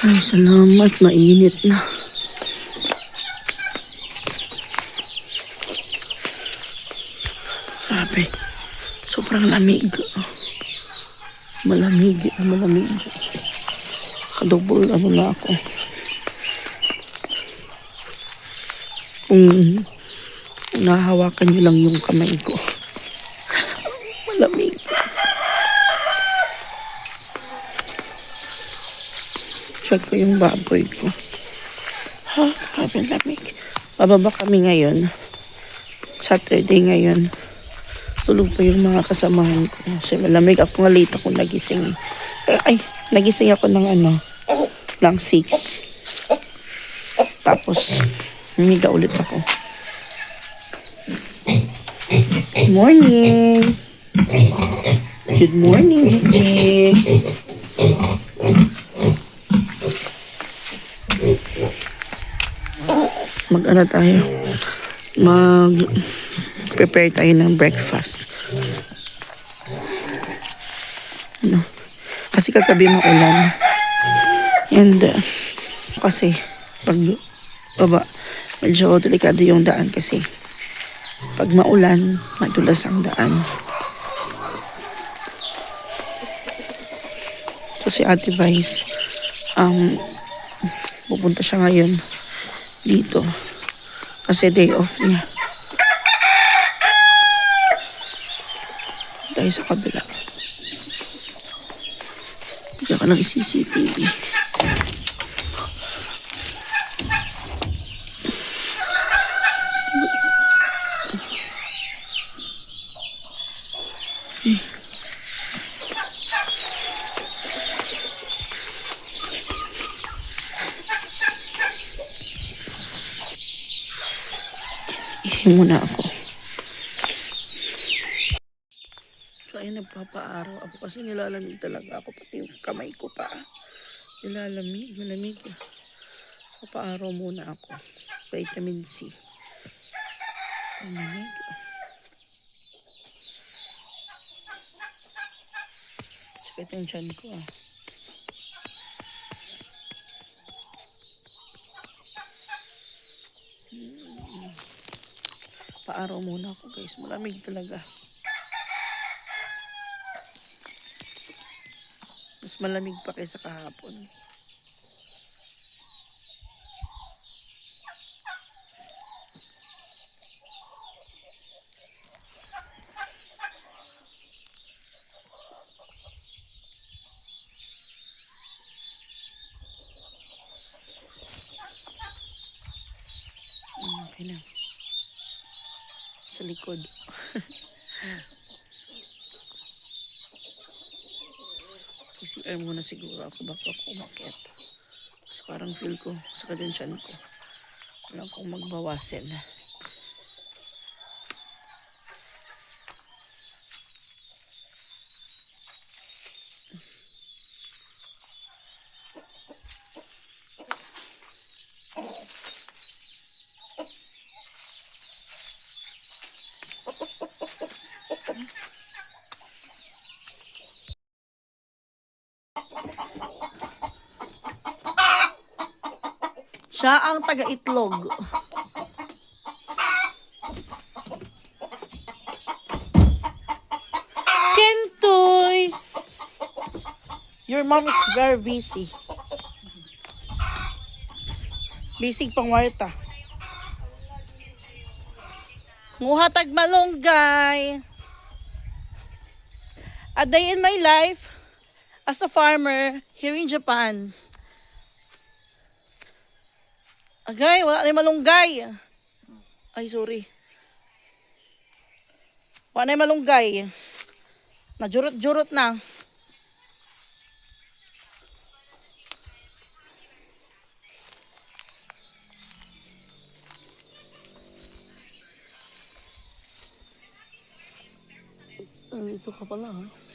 Ay, salamat. Mainit na. Grabe. Sobrang lamig. Malamig. Malamig. Kadouble ano na ako. Kung nahawakan niyo lang yung kamay ko. Malamig. Check ko yung baboy ko. Ha, grabe lamig. Bababa kami ngayon. Saturday ngayon. Tulog pa yung mga kasamahan ko. Kasi malamig ako nga late ako nagising. Ay, nagising ako ng ng 6. Tapos, humiga ulit ako. Good morning. Good morning, Nick. Mag-ano tayo? Prepare tayo ng breakfast. Kasi kagabi maulan. And kasi pag baba, medyo delikado yung daan kasi pag maulan, madulas ang daan. So si Ate Vice, pupunta siya ngayon dito kasi day off niya. Tayo sa kabila. Bigyan ka ng CCTV. Ihi muna ako. So ayun, nagpapaaraw ako kasi nilalamig talaga ako. Pati yung kamay ko pa. Nilalamig, malamig. Papaaraw muna ako. Vitamin C. Malamig. Sakit yung tiyan ko Paaraw muna ako guys. Malamig talaga. Mas malamig pa kaysa kahapon. Okay na. Sa likod. PCR muna siguro ako baka ako umakyat. Kasi parang feel ko sa kadensyan ko. Wala akong magbawasin. Siya ang taga-itlog. Kentoy! Your mom is very busy. Busy pang warta. Nguhatag malunggay. A day in my life as a farmer here in Japan. Agay, wala na malunggay. Ay, sorry. Wala na malunggay. Najurot-jurot na. Ito ka pala, ha?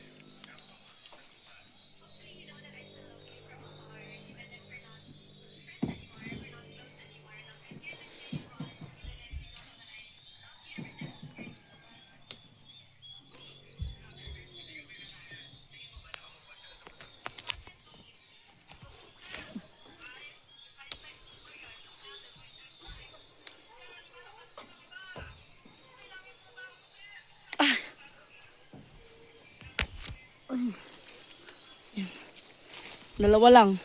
Ay. Yan. Dalawa lang.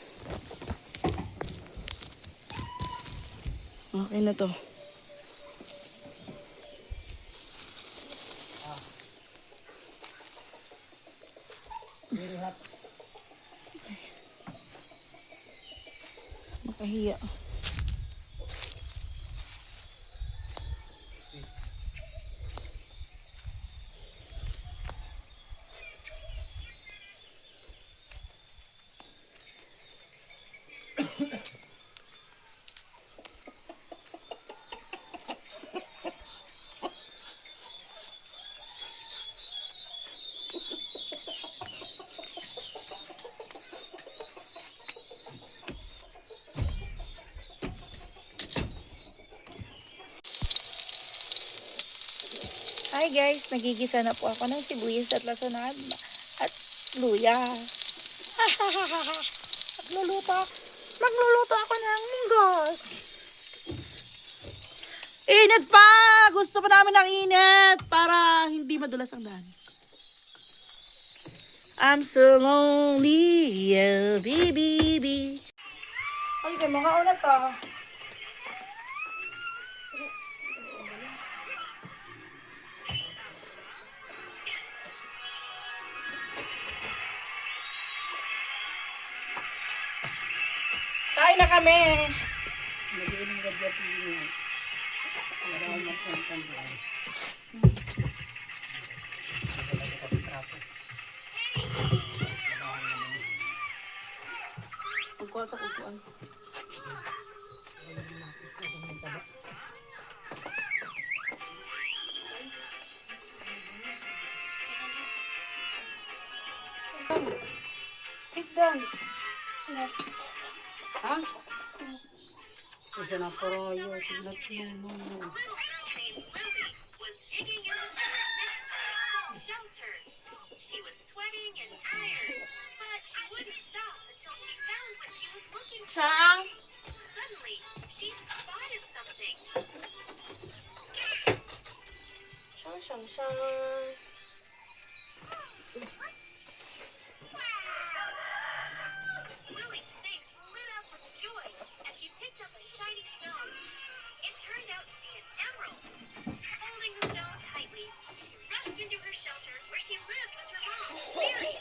Okay na to. Makahiya. Hi guys, nagigisa na po ako ng sibuyas at lasonad at luya. Magluluto ako ng munggos. Init pa! Gusto pa namin ng init para hindi madulas ang daan. I'm so lonely, yeah, baby. Ay, kayo mga una to. Kain na kami. Pagkuha sa kukuan. Sit down. Ha? Kasi na poro yo, tignan siya mo. She was sweating and tired, but she wouldn't stop until she found what she was looking for. Sang! Suddenly, she spotted something. Sang. Lily's face lit up with joy as she picked up a shiny stone. It turned out to be an emerald. Holding the stone tightly, she rushed into her shelter where she lived with her mom, Mary.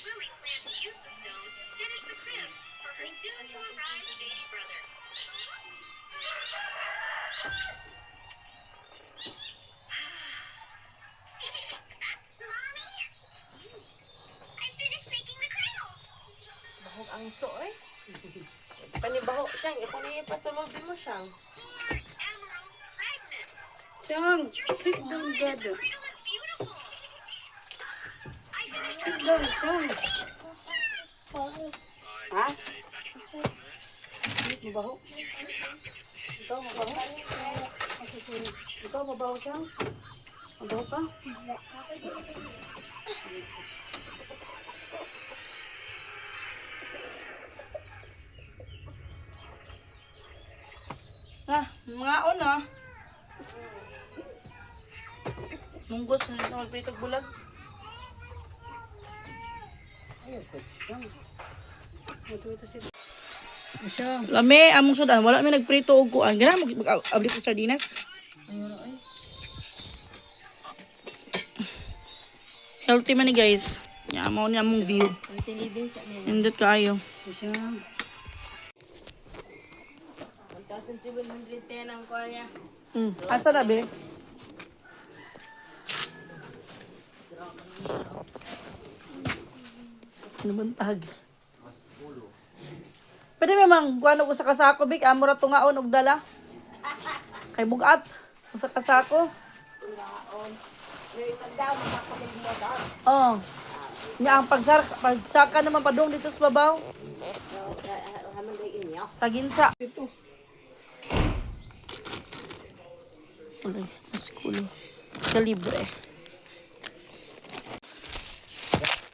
Lily planned to use the stone to finish the crib for her soon-to-arrive baby brother. Mommy, I finished making the cradle. Bahog ang ito eh. Panibaho siyang. Ito na yung pasulobin mo siyang. Poor Emerald pregnant. Siyang, You're sit so down, good. God. The cradle is beautiful. I finished Sit cooking down, the siyang. Ha? Mabaho? Ikaw mabaho? Ikaw mabaho siyang? Mabaho ka? Mga ona. Munggos na magpitog bulag. Ayaw ko siyang. Ito sila. Siyang. Lame, among sudan. Wala may nagprito og kuan. Gana mag-abli ko sardinas. Ayun ay. Healthy man ni guys. Yamaw niya among view. Ang tilibin sa nila. Indot kaayo. Siyang. 1,710 ang kuha niya. Asa na be? Ano bang tag? Pwede memang kuan og sa kasako big amo ra tungaon og dala. Kay bugat sa kasako. Oh. Nya ang pagsaka naman padung dito sa babaw. Sa ginsa. Ulay, mas kulo. Kalibre.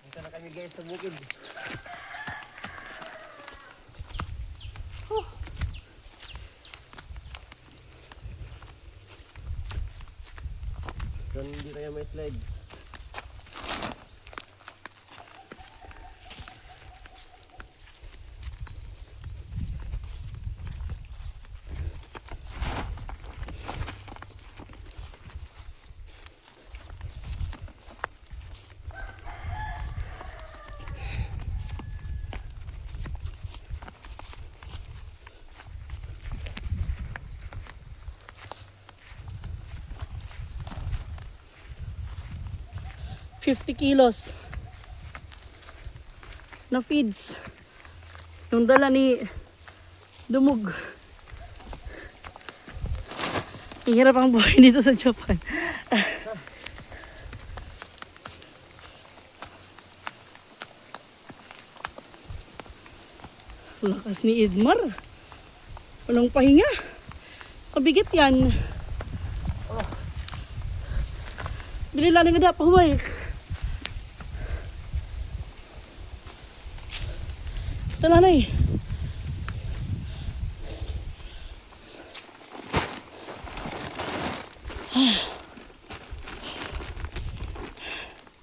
Ito na kami guys sa bukid. Doon hindi tayo may slide. 50 kilos na feeds. Yung dala ni Dumog. Ang hirap ang buhay dito sa Japan. Lakas ni Edmar. Walang pahinga. Mabigat yan. Bilila na nga pa huwag. Tala na eh.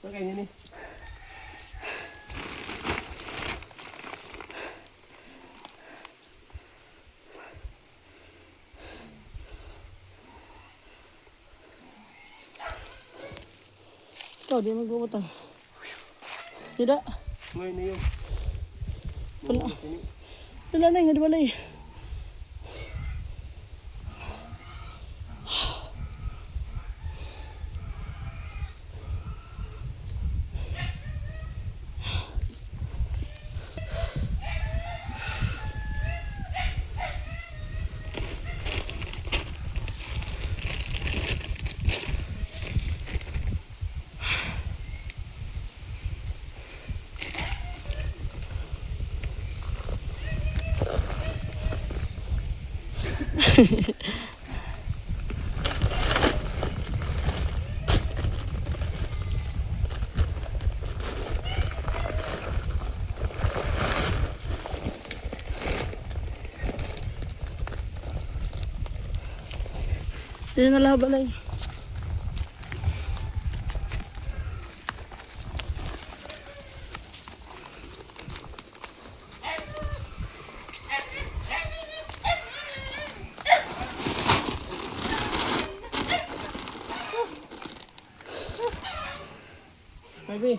Okay, nini. Ikaw, di magbubutan. Tidak. Ngayon na yun. Wala na yung wala eh. Hindi na lang balay. Kami.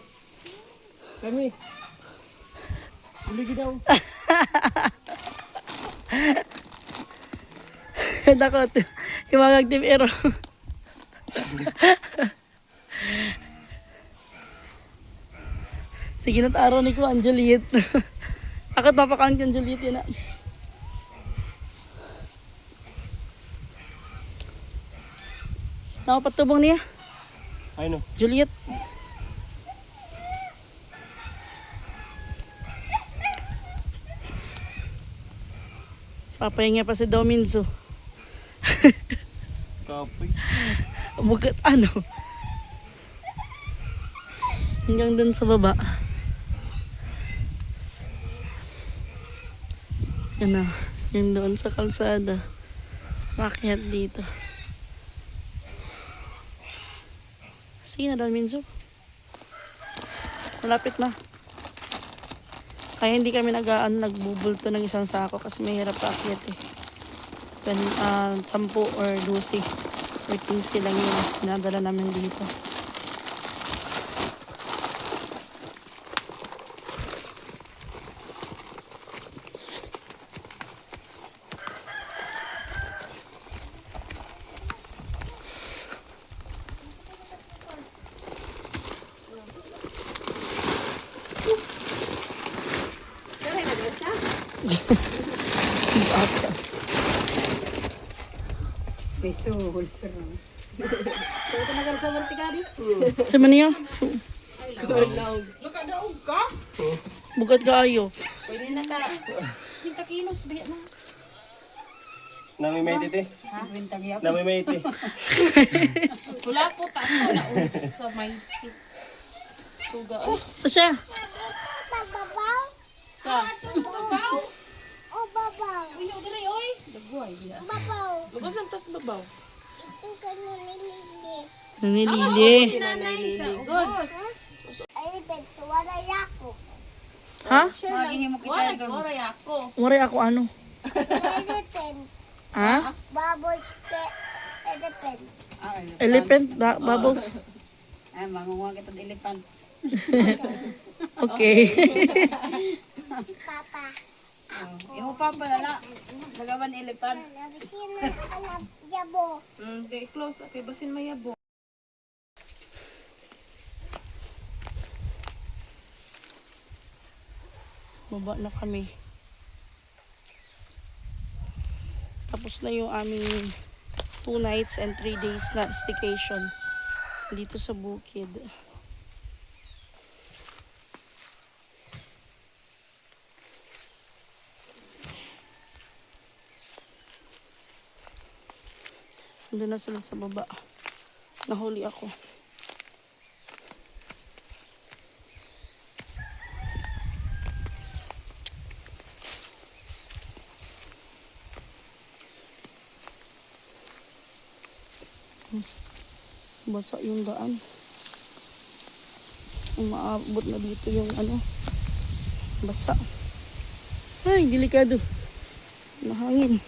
Kami. Buli daw. Takot. Yung mga active aero. Sige na't araw ni ko ang Juliet. Akot mapakaon kang Juliet yun na. Nakapatubong niya. Ay no. Juliet. Papahinga pa si Dominzo. Kapoy. Bukat ano. Hanggang dun sa baba. Yan na. Yung doon sa kalsada. Makiat dito. Sige na, Dominzo. Malapit na. Kaya hindi kami nagbubulto ng isang sako kasi may hirap paakyat eh. 10 or 12 or 15 lang yun. Nadala namin dito. Besul. So, ito nagal sa vertikali. Sa maniya? Daog. Laka daog ka? Bukat kaayo. Pwede na ka. 50 kilos. Biya na. Namimay titi. Ha? 20 gyap. Namimay titi. Wala po tato na sa may suga. Sa siya? Sa babaw. Oh, babaw. Uy, diri oy. Dagway biya. Babaw. Lugan sa tas babaw. Ito ka nilili. Nanilili. Nanay sa ugos. Ay, beto, wala yako. Ha? Magihimo kita wala ako. Waray ako ano? Elephant. Ha? Bubbles ke elephant. Elephant? Bubbles? Ay, mangunguha kita ng elephant. Okay. Papa. Imo pa ba na? Bagawan elephant. Nabisin na anak yabo. Okay, close. Okay, basin mayabo. Baba na kami. Tapos na yung aming 2 nights and 3 days na staycation dito sa bukid. Doon na sila sa baba. Nahuli ako. Basa yung daan. Umaabot na dito yung basa. Ay, delikado. Mahangin.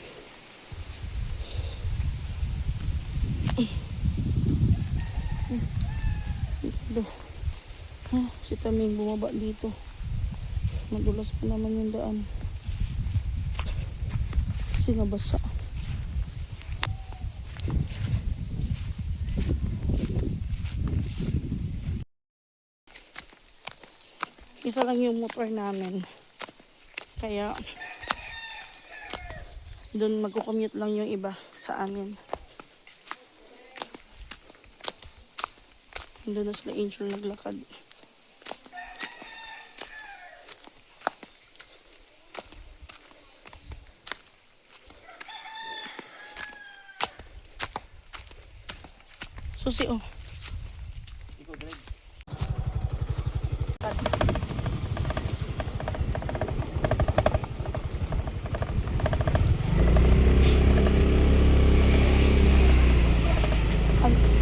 Si Taming bumaba dito. Madulas pa naman yung daan. Kasi nabasa. Isa lang yung motor namin. Kaya doon magko-commute lang yung iba sa amin. Doon na sila Angel naglakad. Susi, oh. Ikaw, drive.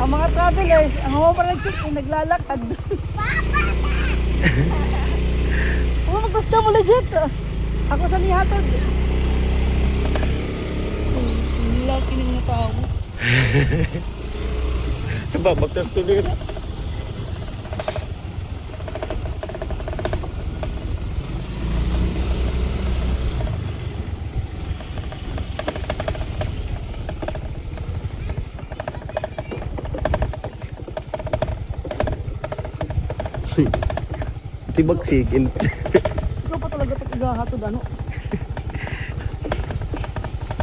Ang mga travelers, ang mga parang naglalakad. Magpasta mo legit. Ako sa nihatod. Ang laki ng mga tao. Babagtas tuloy. Tibagsikin. Ikaw pa talaga pag-igahatod, ano?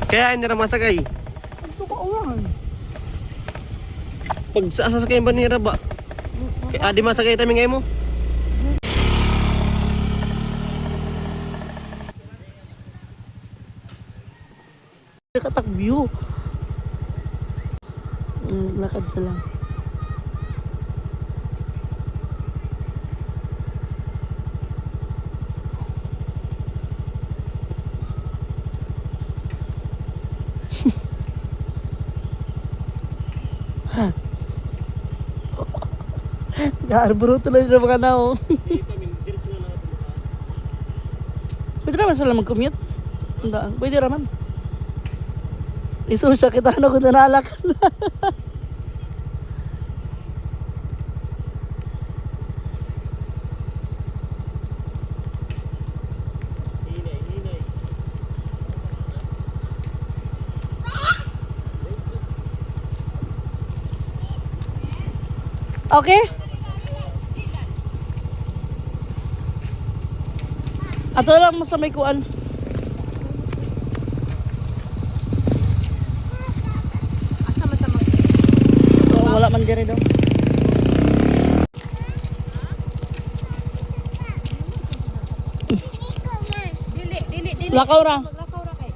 Kaya hindi na masakay. Gusto ko uwan. Pag sasakay ba nira ba? Kaya di masakay tayo ngayon mo. Katak view. Lakad sila. Garburo tuloy na mga nao. Pwede naman sila mag-commute. Pwede naman. Isusya kita na kung nanalakad na. Okay? Ato lang mo sa may kuan. Asa man ta mag Wala man dire daw. Dili. Lakaw ra. Maglakaw ra kay.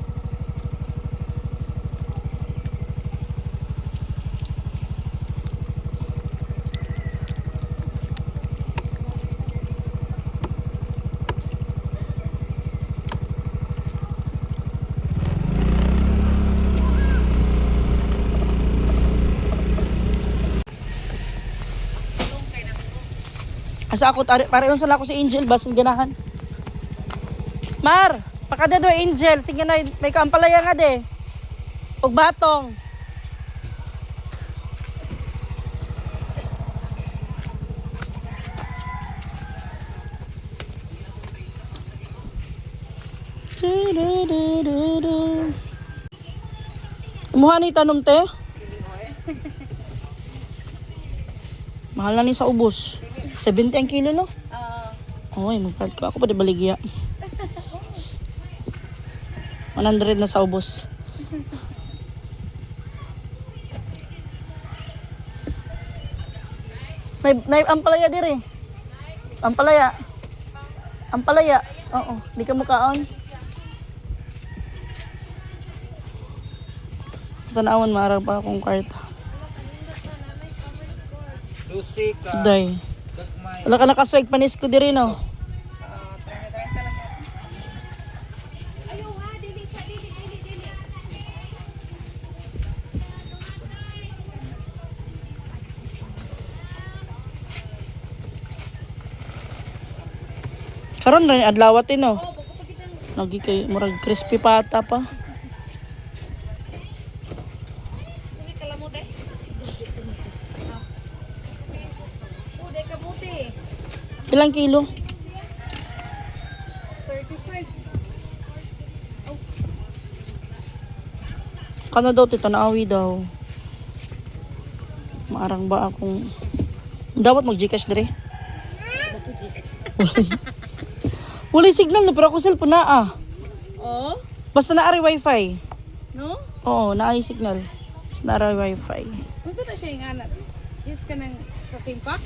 Asa ako pareon sala ko si Angel basin ganahan. Mar, pakada do Angel, sige na may kaampalaya nga de. Og batong. Muha ni tanom te. Mahal na ni sa ubos. 70 ang kilo no? Oy, magpalit ko. Ako pa di baligya. 100 na sa ubos. May ampalaya dire. Ampalaya. Ampalaya. Oo, di ka mukaon. Tanawon maarag pa akong kwarta. Day. Wala ka nakaswag panis ko diri no. Karon rin adlawat no. Lagi kay murag crispy pata pa. Ilang kilo? 35. Kano daw tito naawi daw. Maarang ba akong dapat mag-Gcash dire? Wala signal no pero ako cellphone na ah. Oh? Basta naari wifi. No? Oo, naari signal. Naari wifi. Unsa na siya yung anak? Just ka nang sa simpak?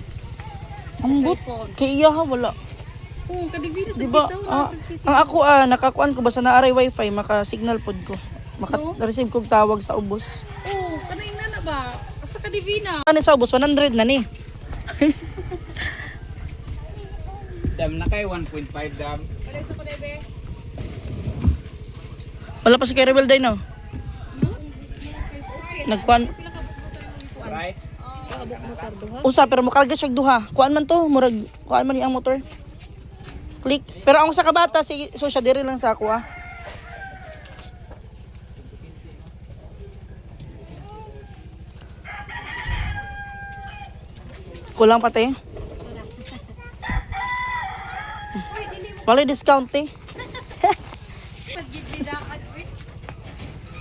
Ambot. Cellphone. Kay iya ha wala. Oo, kadibina sa Diba? bitaw. Ah, Nasaan siya ang ako nakakuan ko basta naari wifi maka-signal pod ko. No? Maka-receive kog tawag sa ubos. Oo, kanay na ba? Basta kadibina. Ano sa ubos 100 na ni. Dam na kay 1.5 dam. Wala sa padebe. Wala pa si Keribel day no. Nagkuan Right? usa pero mokarga siya duha. Kuan man to, murag kuan man ang motor. Click. Pero ang sa kabata si so siya diri lang sa ako ah. Kulang pa te. Wala discount eh.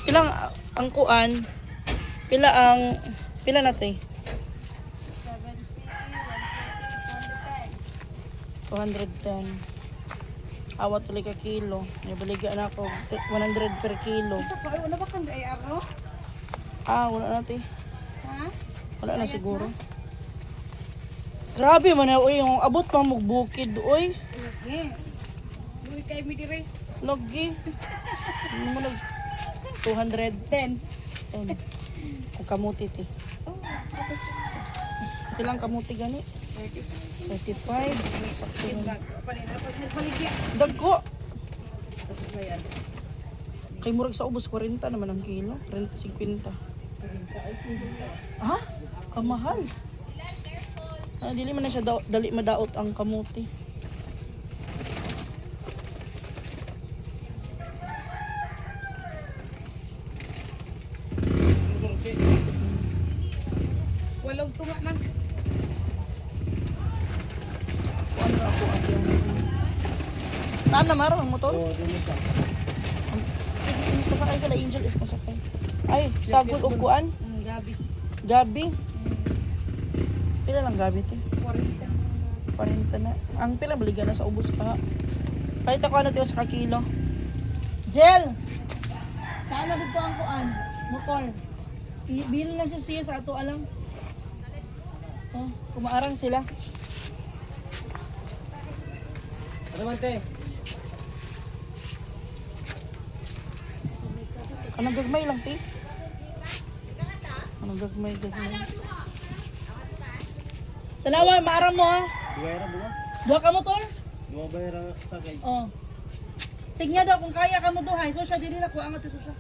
Pilang ang kuan? Pila na te? 210. Awat tuloy ka kilo. Nabaligaan ako 100 per kilo. Wala ba kang ay araw? Wala na te. Ha? Wala na siguro. Grabe man na oy, yung abot pa mo bukid oy. Sige. Luwi kay mi dire. Lagi. Ano mo nag 210. Kung kamuti ti. Oh, Ilang kamuti gani? 35. Sakto yun. paligya. Dagko. Kay murag sa ubos 40 naman ang kilo. 50. Ha? Kamahal. Dili man na siya dali madaot ang kamuti. Walog tunga na. Kuan ra ako ang yung Naan na maro ang motor? Pasakay sila Angel if masakay. Ay, sagol og kuan? Gabi. Gabi. Pila lang gabi to? 40. 40 na. Ang pila baligan na sa ubos pa. Kahit ako ano tiyo sa kakilo. Jel! Saan na dito ang kuan? Motor. Bili lang siya sa ato alang. Oh, kumaarang sila. Ano man te? Anong gagmay lang, ti? Anong gagmay. Dalawa, maarang mo ha. Duwera bunga. Dua ka motor? Duwa bayra sa kay. Oh. Signya daw kung kaya ka mo duhay. So siya dili na ko angat so siya.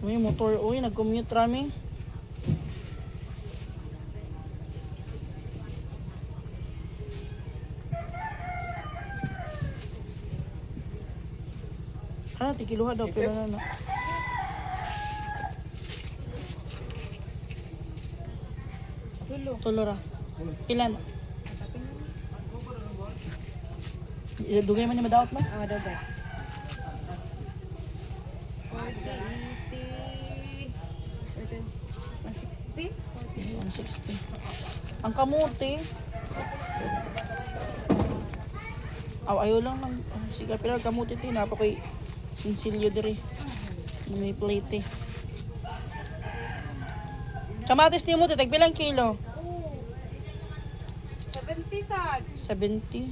Uy, motor. Uy, nag-commute rami. Tikiluha daw. Pero na. Tulo ra. Ilan? Dugay man yung madawat mo? Dagay. 40, 80, 160. 160. Ang kamuti. Ayaw lang lang. Sige, pero kamuti ito. Napa ko'y sinsilyo diri. May plate eh. Kamatis ni mo, tagbilang kilo? 70 sad. 70.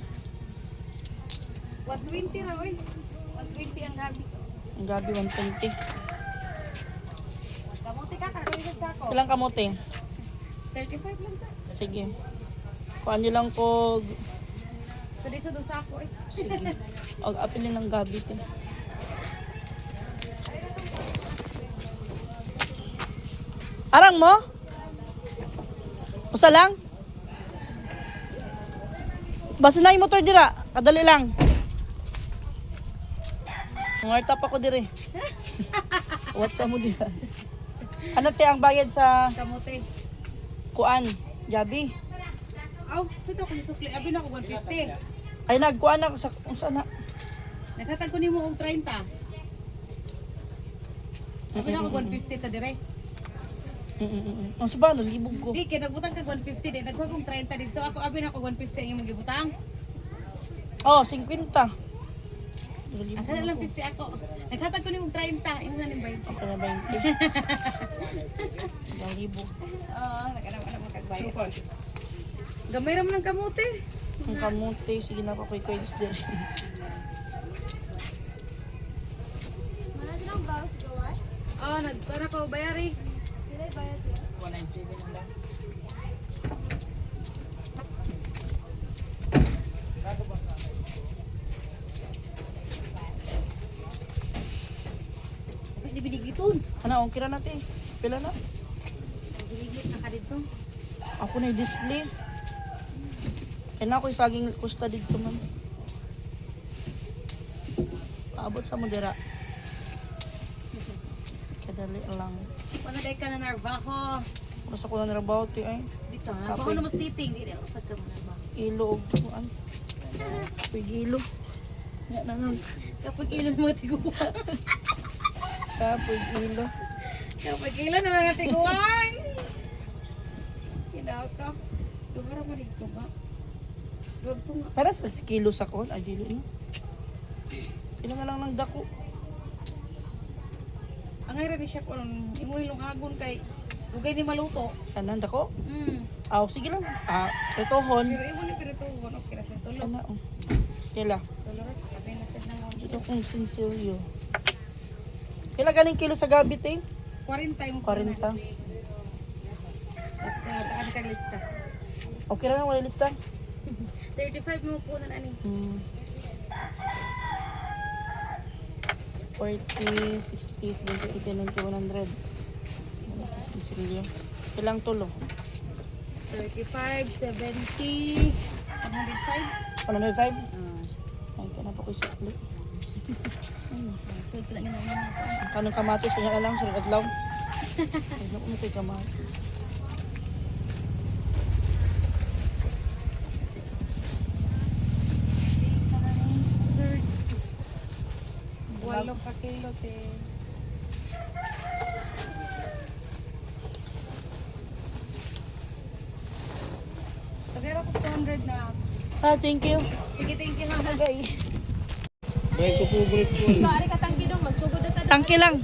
120 ra oy. 120 ang gabi. Ang gabi, 120. Kamuti ka kakalit sa ako. Ilang kamote? 35 lang sa. Sige. Kuhaan nyo lang ko. So di sa dun sa ako eh. Sige. Apilin ng gabi ito. Arang mo? Usa lang? Basta na yung motor dira. Kadali lang. Ngartap ako diri. What's mo dira? Ano te ang bayad sa Kamuti. kuan? Gabi? Aw, dito ko nisukli. Abi na ako 150. Ay nagkuan ako sa unsa na? Naghatag ko nimo og 30. Abi na ako 150 ta dire. Ang sa ba libog ko. Di kay nagbutang kag 150 di nagkuha kong 30 dito. Ako abi na ako 150 ang imong gibutang. Oh, 50. Asa na lang 50 ako. Naghatag ko nimo og 30. Imo na nimbay. Ako na 20. Ang libog. Oo, nagana mo kag bayad. Gamay ra man ang kamuti. Ang kamote, sige na ako kay Quails din. Oh, nagkuha ko bayari. Di binigiton. Ano, okay ra natin. Pila na? Binigit na ka dito. Ako na yung display. Kaya na ako yung saging kusta dito man. Paabot sa mudira. Kadali lang. Wala day ka na narbaho. Basta ko na narabaw ito ay. Dito ha. Bako na mas titing. Di na usad ka mo narbaho. Ilo o kuan. Pig-ilo. Nga na nun. Kapag ilan mga tiguan. Pig-ilo. Kapag ilan na mga tiguan. Kinaw ka. Lugar mo dito ba? Luwag to nga. Para sa kilo sa kon. Ay, dili no. Pila na lang ng dako. Ang ira ni siya ko imo ilong agon kay lugay ni maluto. Kanan dako? Mm. Sige lang. Retohon. Pero imo ni pirito wono kira siya tulo. Ano? Kila. Tulo ra sabi na sad nang Ito kong sinsilyo. Kila ganing kilo sa gabi te? 40 mo 40. At ka lista. Okay na wala lista? 35 mo po na ani. 40, 60, 70, 80, 90, 100. Ano pa sinsilyo? Ilang tulo? 35, 70, 105. 105? Ay, ka na pa ko yung sukli. So ito lang yung mga Ang kanong kamatis, kanya lang, sunod adlaw. Ay, naku mo kayo kamatis. walo ka kilo te. Pagkira ko 200 na. Thank you. Sige, thank you ha. Okay. Break ko po, break ko. Paari ka tanggi dong, magsugod na tayo. Tangki lang.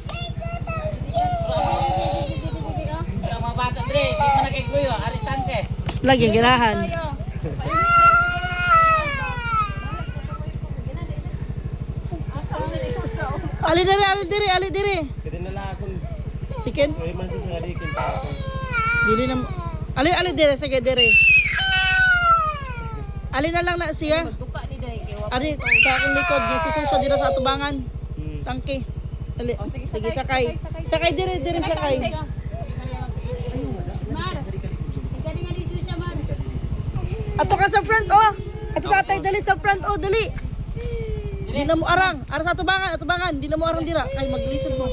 Mga bata, Dre, di mo nakikuyo, aristante. Lagi girahan. Ali diri. Kasi nala akong Sikin. kaya man sa salikin para ako. Dili na. Ali diri, sige diri. Ali na lang na siya. Ali sa akong likod, di suso dira sa atubangan. Tangki. Ali. Sige, sakay. Sakay diri sakay. Mar, ikaw nga di susya, Mar. Ato ka sa front, oh. Ato tatay, dali sa front, oh, dali. Di na mo arang. Ara sa atubangan. Di na mo arang dira. Kay maglisod mo.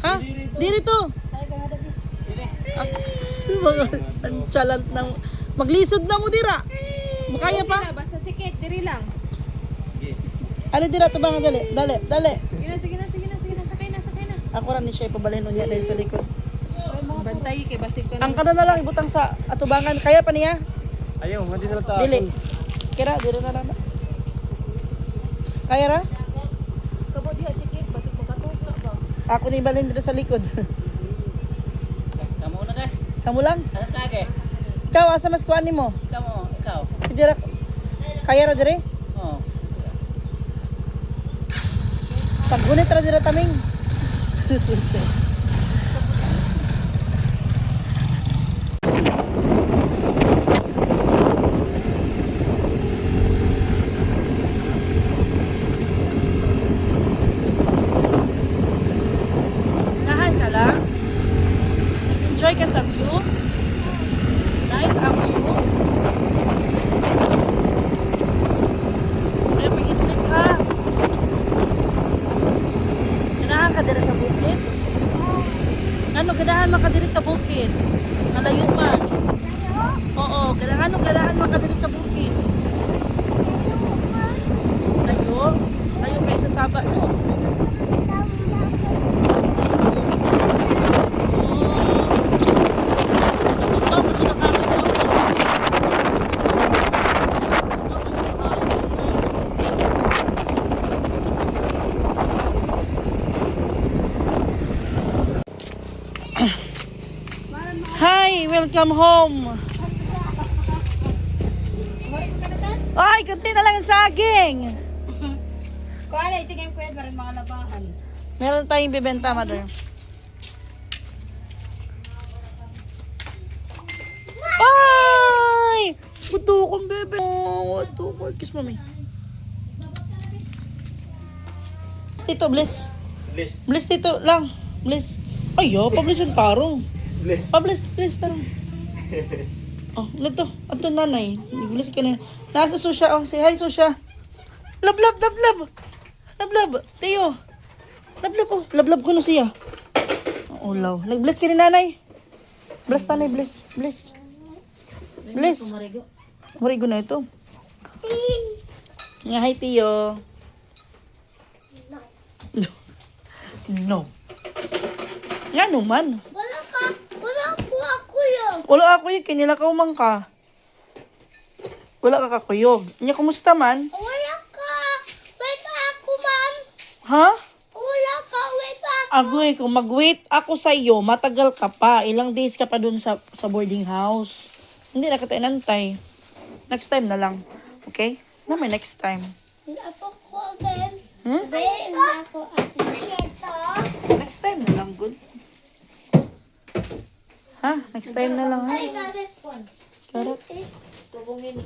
Ha? Diri to. Ang chalant ng maglisod na mo dira. Makaya pa. Basta sikit, diri lang. Ali dira atubangan, dali. Sige na, sakay na. Ako rin ni siya ipabalhin unya dahil sa likod. Bantay kay basig ko Ang kana na lang ibutang sa atubangan. Kaya pa niya? Ayaw, hindi na ito Dili. Kira, dili na lang. Kaya ra? Kabo diha sikip basig makatutok ba. Ako ni balhin dito sa likod. Kamu na deh. Samo lang. Ano kage? Ikaw, asa mas kuan nimo? Ikaw. Dira. Kaya ra dire? Oh. Paggunit ra dira taming. Susuche. Nahan ka lang. Enjoy ka sa view. Nice ang view. Kaya mag-sleep ka. Ganahan ka diri sa bukid? Ano, ganahan man ka diri sa bukid? Malayo man. Oo, ganahan man ka diri sa bukid? Layo? Layo kayo sa Saba, no? Hi, welcome home. Ay, kunti na lang ang saging. Kuha na sige ko yan barang mga labahan. Meron tayong bibenta, mother. Ay! Buto kong bebe. Oh, buto ko. Kiss mommy. Tito, bless. Bliss. Bless, tito lang. Bless. Ay, pa-bless yung tarong. Bliss. Pa-bless, bless, tarong. Oh, ito. Ito nanay. Bless ka na. Nasa Susha. Oh, say hi, Susha. Love, love, love, love. Love, love. Teo. Love, love, oh. Love, love ko na siya. Oh, love. Nag-bless ka ni nanay. Bless, nanay, bless. Bless. Bless. Marigo na ito. Nga, hi, Tio. No. Nga naman. Wala po ako yun. Wala ako yun. Kinilakaw man ka. Wala ka kakuyog. Nya, kumusta man? Wala ka. Wait pa ako, ma'am. Ha? Wala ka. Wait pa ako. Agoy, kung mag-wait ako sa iyo, matagal ka pa. Ilang days ka pa dun sa boarding house. Hindi na kita inantay. Next time na lang. Okay? Na may next time. Wala po ko again. Hmm? Wala ako again. Next time na lang, good. Ha? Next time na lang, ha? Ay, gabi. Karot. Tubungin.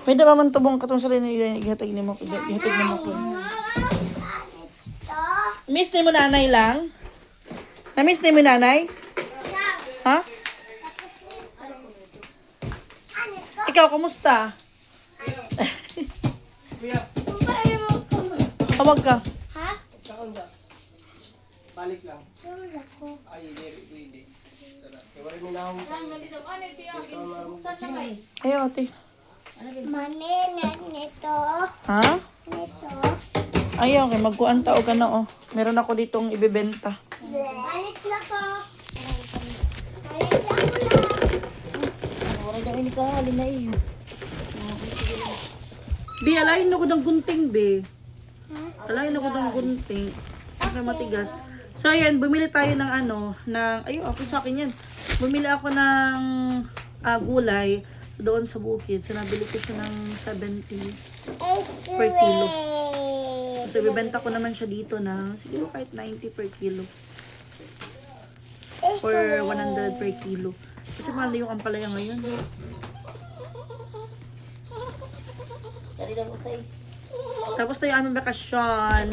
Pwede ba man tubong katong sa rin ihatag ni mo. Ihatag ni mo ko. Miss ni mo nanay lang? Na-miss ni mo nanay? Ha? Ikaw, kumusta? Tawag ka. Ha? Balik lang. Wala ko. Ay, hindi pwede. Kaya mo na Ayaw, ate. Mami, nito. Ha? Nito. Ayaw, kay magkuan tao ka na, oh. Meron ako ditong ibebenta. Balik na ko. Balik na ko lang. Wala daw ini ka, halin na iyo. Bi, alayin ako ng gunting, Bi. Alayin ako ng gunting. Kasi matigas. So, ayan, bumili tayo ng ayun, ako sa akin yan. Bumili ako ng gulay doon sa bukid. So, nabili ko siya ng 70 per kilo. So, ibibenta ko naman siya dito ng siguro kahit 90 per kilo. Or 100 per kilo. Kasi mahal na yung ampalaya ngayon. Tapos na yung aming bakasyon.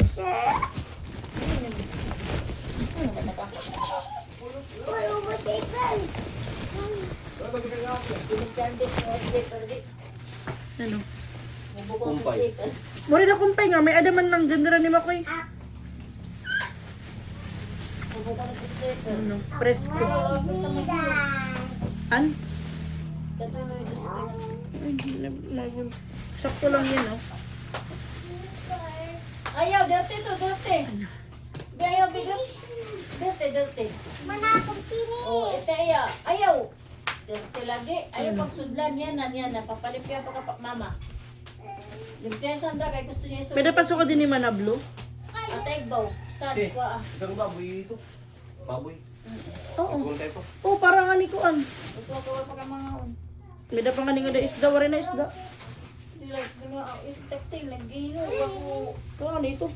Ano? kumpay. Mori na kumpay nga, may adaman ng ganda ni Makoy. Ano? Presko. An? Sakto lang yan, oh. Ayaw, dati to, dati. Ayaw, bigat. Dati. Mana akong pini. Oh, ito ayaw. Ayaw. Dito lagi. Ayaw pagsudlan yan. Yan. Napapalipya pa ka mama. Yung piyesa ang kay gusto niya isuot. Pwede pasok ka din ni Manablo? Atay baw. Saan ko ah. Pero baboy ito. Baboy. Oo. Ikuntay ko. Oh, parang nga ni Kuan. Ito ako pa ka mga on. May da pa nga ni nga da isda, wari na isda. Like, taktil, nag-gino. Ako. Parang nga nito.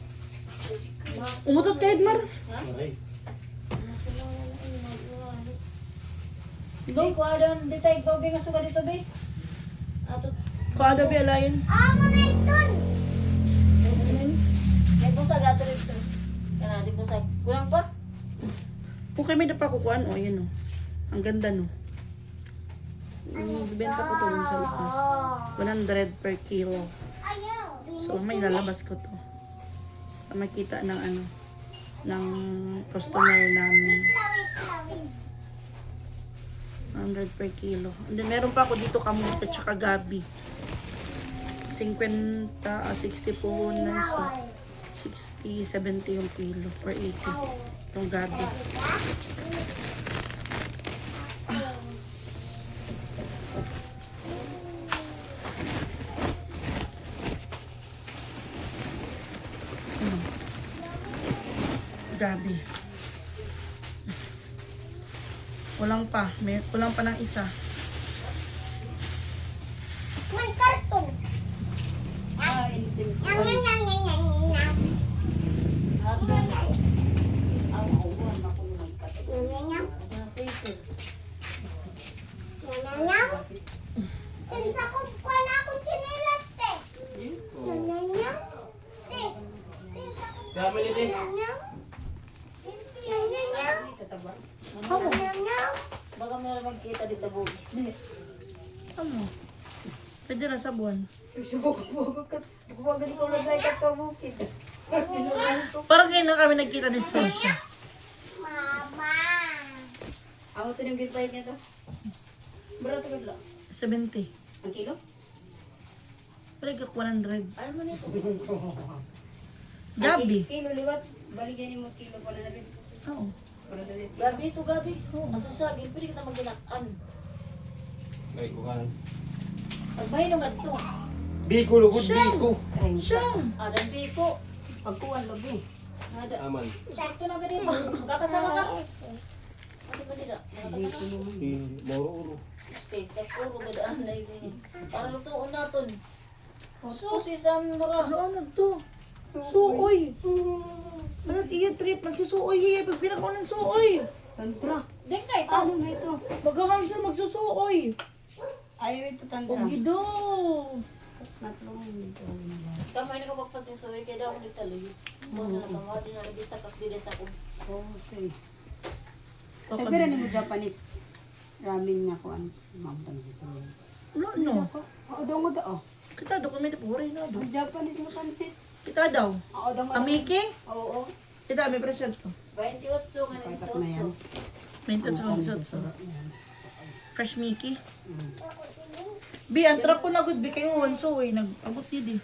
Umutot ka, Edmar. Ay. Hindi ko adon, di tayo ikaw nga suka dito, be. Ato, Kaada bi alayon. may busag ato dito. Kana, di busag. Kurang pa? Okay, may da pa kukuan. O, yan o. Ang ganda no. Bibenta ko to dun sa labas. 100 per kilo. So, may lalabas ko to. Para makita ng ano, ng customer namin. 100 per kilo. And then, meron pa ako dito kamuti at saka gabi. 50, 60 po na isa. 60, 70 yung kilo. Or 80. Yung gabi. Gabi. Kulang pa. May kulang pa ng isa. Ah, intim. Freezer. Kami nili. Baka mo na magkita dito, Bogi. Ano? Pwede na sa buwan. Huwag ka ikaw nag-like at kabukid. Parang ngayon na kami nagkita din sa siya. Ako ito yung gilpahit niya to. Bro, ito ka 70. Ang kilo? Parang ka 100. Ano mo nito? Gabi. Kilo liwat. Baligyan mo kilo pala na rin. Oo. Gabi ito, gabi. Ang susagin, pwede kita mag-ginaan. Ay, kukanan. Pagbahin ng ganito. Biko, lugod, biko. Siyang! Adan biko. Pagkuhan, lobi. Nada. Aman. Sakto na ganito. Magkakasama ka. Ano ba nila? Magkakasama ka? Moro-uro. Okay, sa puro gadaan na yun. Para lutuon natin. Susi, Sandra. Ano to? Suoy! Ano iya trip? Nagsusuoy hiya. Pag pinakaw ng suoy. Tantra. Dek na ito. Ano na ito? Magkakang siya magsusuoy. Ayaw ito, Tantra. Ogido! Kamay na kapagpating suwi, kaya daw ako dito talaga. Mga na nakamahal din na nagdita kak dili sa akong. Oh, say. Pero ni mo Japanese ramen niya ko ang mampan ko. No. Oo, daw mo daw. Kita daw kami na puri na daw. Japanese mo pansit. Kita daw. Oo, daw mo. Amiki? Oo. Kita may presyo to. 28 nga nang Patak na yan. isoso. 28 Fresh Mickey. Bi, ang trap ko na good. Bi, kayo wanso eh. Nag-abot yun eh.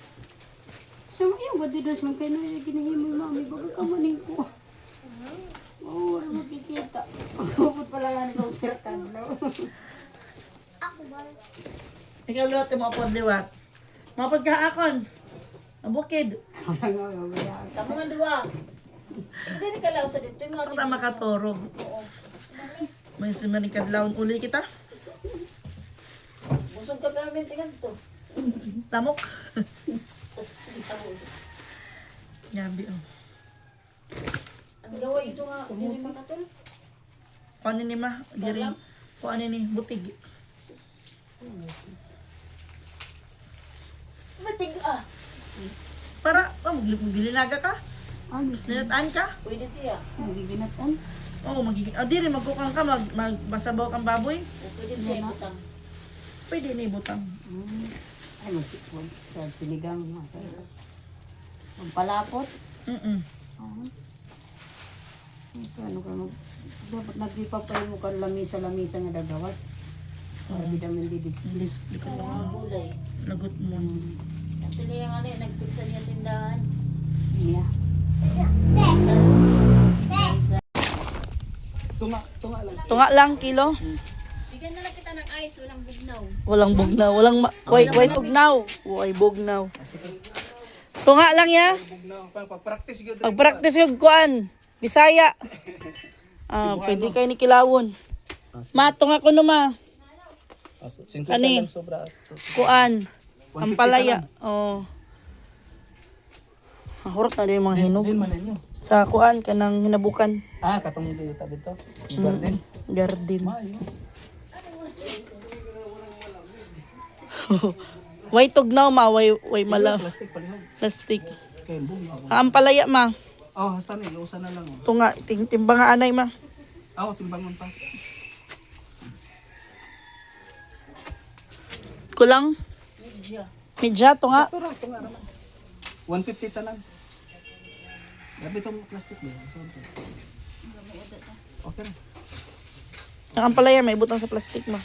So, yung gadi dos man kayo na ginahimo mami. Bago ka maning ko. Oo, wala makikita. Bukod pala nga ni kong perkadlaw. Ikaw luwat yung mga podliwat. Mga podkaakon. Ang bukid. Kamu nga duwa. Hindi ni kalaw sa dito. Yung mga Ang tama ka toro. May simanikadlaon uli kita. busog ka gamit. Tingnan to. Tamok. Tapos, itaw. Yabi oh. Ang gawa ito nga. Dili mo na to. Kuha ni ma. Diri. Kuha ni butig. Matig ah. Para, maglililaga ka. Ano? Nilataan ka. Pwede siya. Magiginatan. Oo, magiging. Diri, magkukang ka. Magbasabaw kang baboy. Pwede siya ibutang. Pwede na ibutang. Ay, magsikwag sa sinigang. Magpalapot. Oo. Ito, ano ka mag... Dapat nagpipapay mo ka lamisa-lamisa nga dagawat. Para di naman didisplay. Display ka Mga lang. gulay. Lagot mo. At sila yung ano, nagpiksa niya tindahan. Yeah. Tunga lang, kilo. Bigyan na lang kita ng ice, walang bugnaw. Walang bugnaw. Way tugnaw. Way bugnaw. Tunga lang ya. Pag-practice yun. Pag-practice yung kuan. Bisaya. Pwede kayo ni kilawon. Matong ako no ma. Kani? Sobra. Kuan. Ampalaya. Oh. Mahurot na din yung mga hinog. Sa kuan kanang hinabukan. Katong dito dito. Garden. Garden. Way tugnaw ma, way mala. Plastic palihog. Plastic. Kaya boom. Ampalaya ma. Hasta ni iusan na lang. Tunga, timbang nga anay ma. Timbangon pa. Kulang? Medya, tunga. Ito nga naman. 150 ta lang. Grabe itong plastic ba? Okay na. Ang ampalaya may butang sa plastic ma.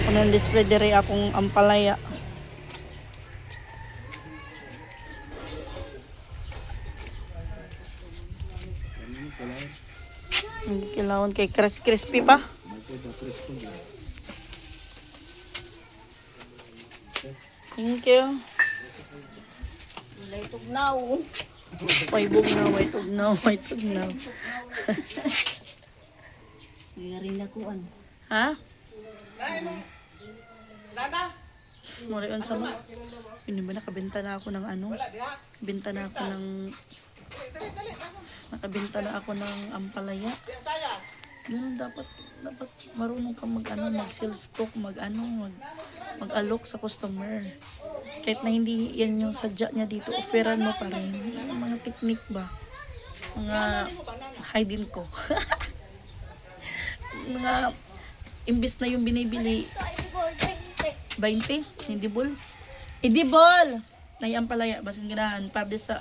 Kung yung display dire akong ampalaya. Hindi kailangan kay crispy pa. Thank you. Walay tugnaw. Way bugnaw, way tugnaw. May rin na kuan. Ha? Mura yun sa mga. Hindi ba nakabenta na ako ng ano? Nakabenta na ako ng ampalaya. Yun, dapat marunong ka mag-sales stock, mag-alok sa customer. Kahit na hindi yan yung sadya niya dito, offeran mo pa rin. Mga technique ba? Mga hiding ko. Mga imbis na yung binibili 20, edible. Nay ampalaya basin ganahan para sa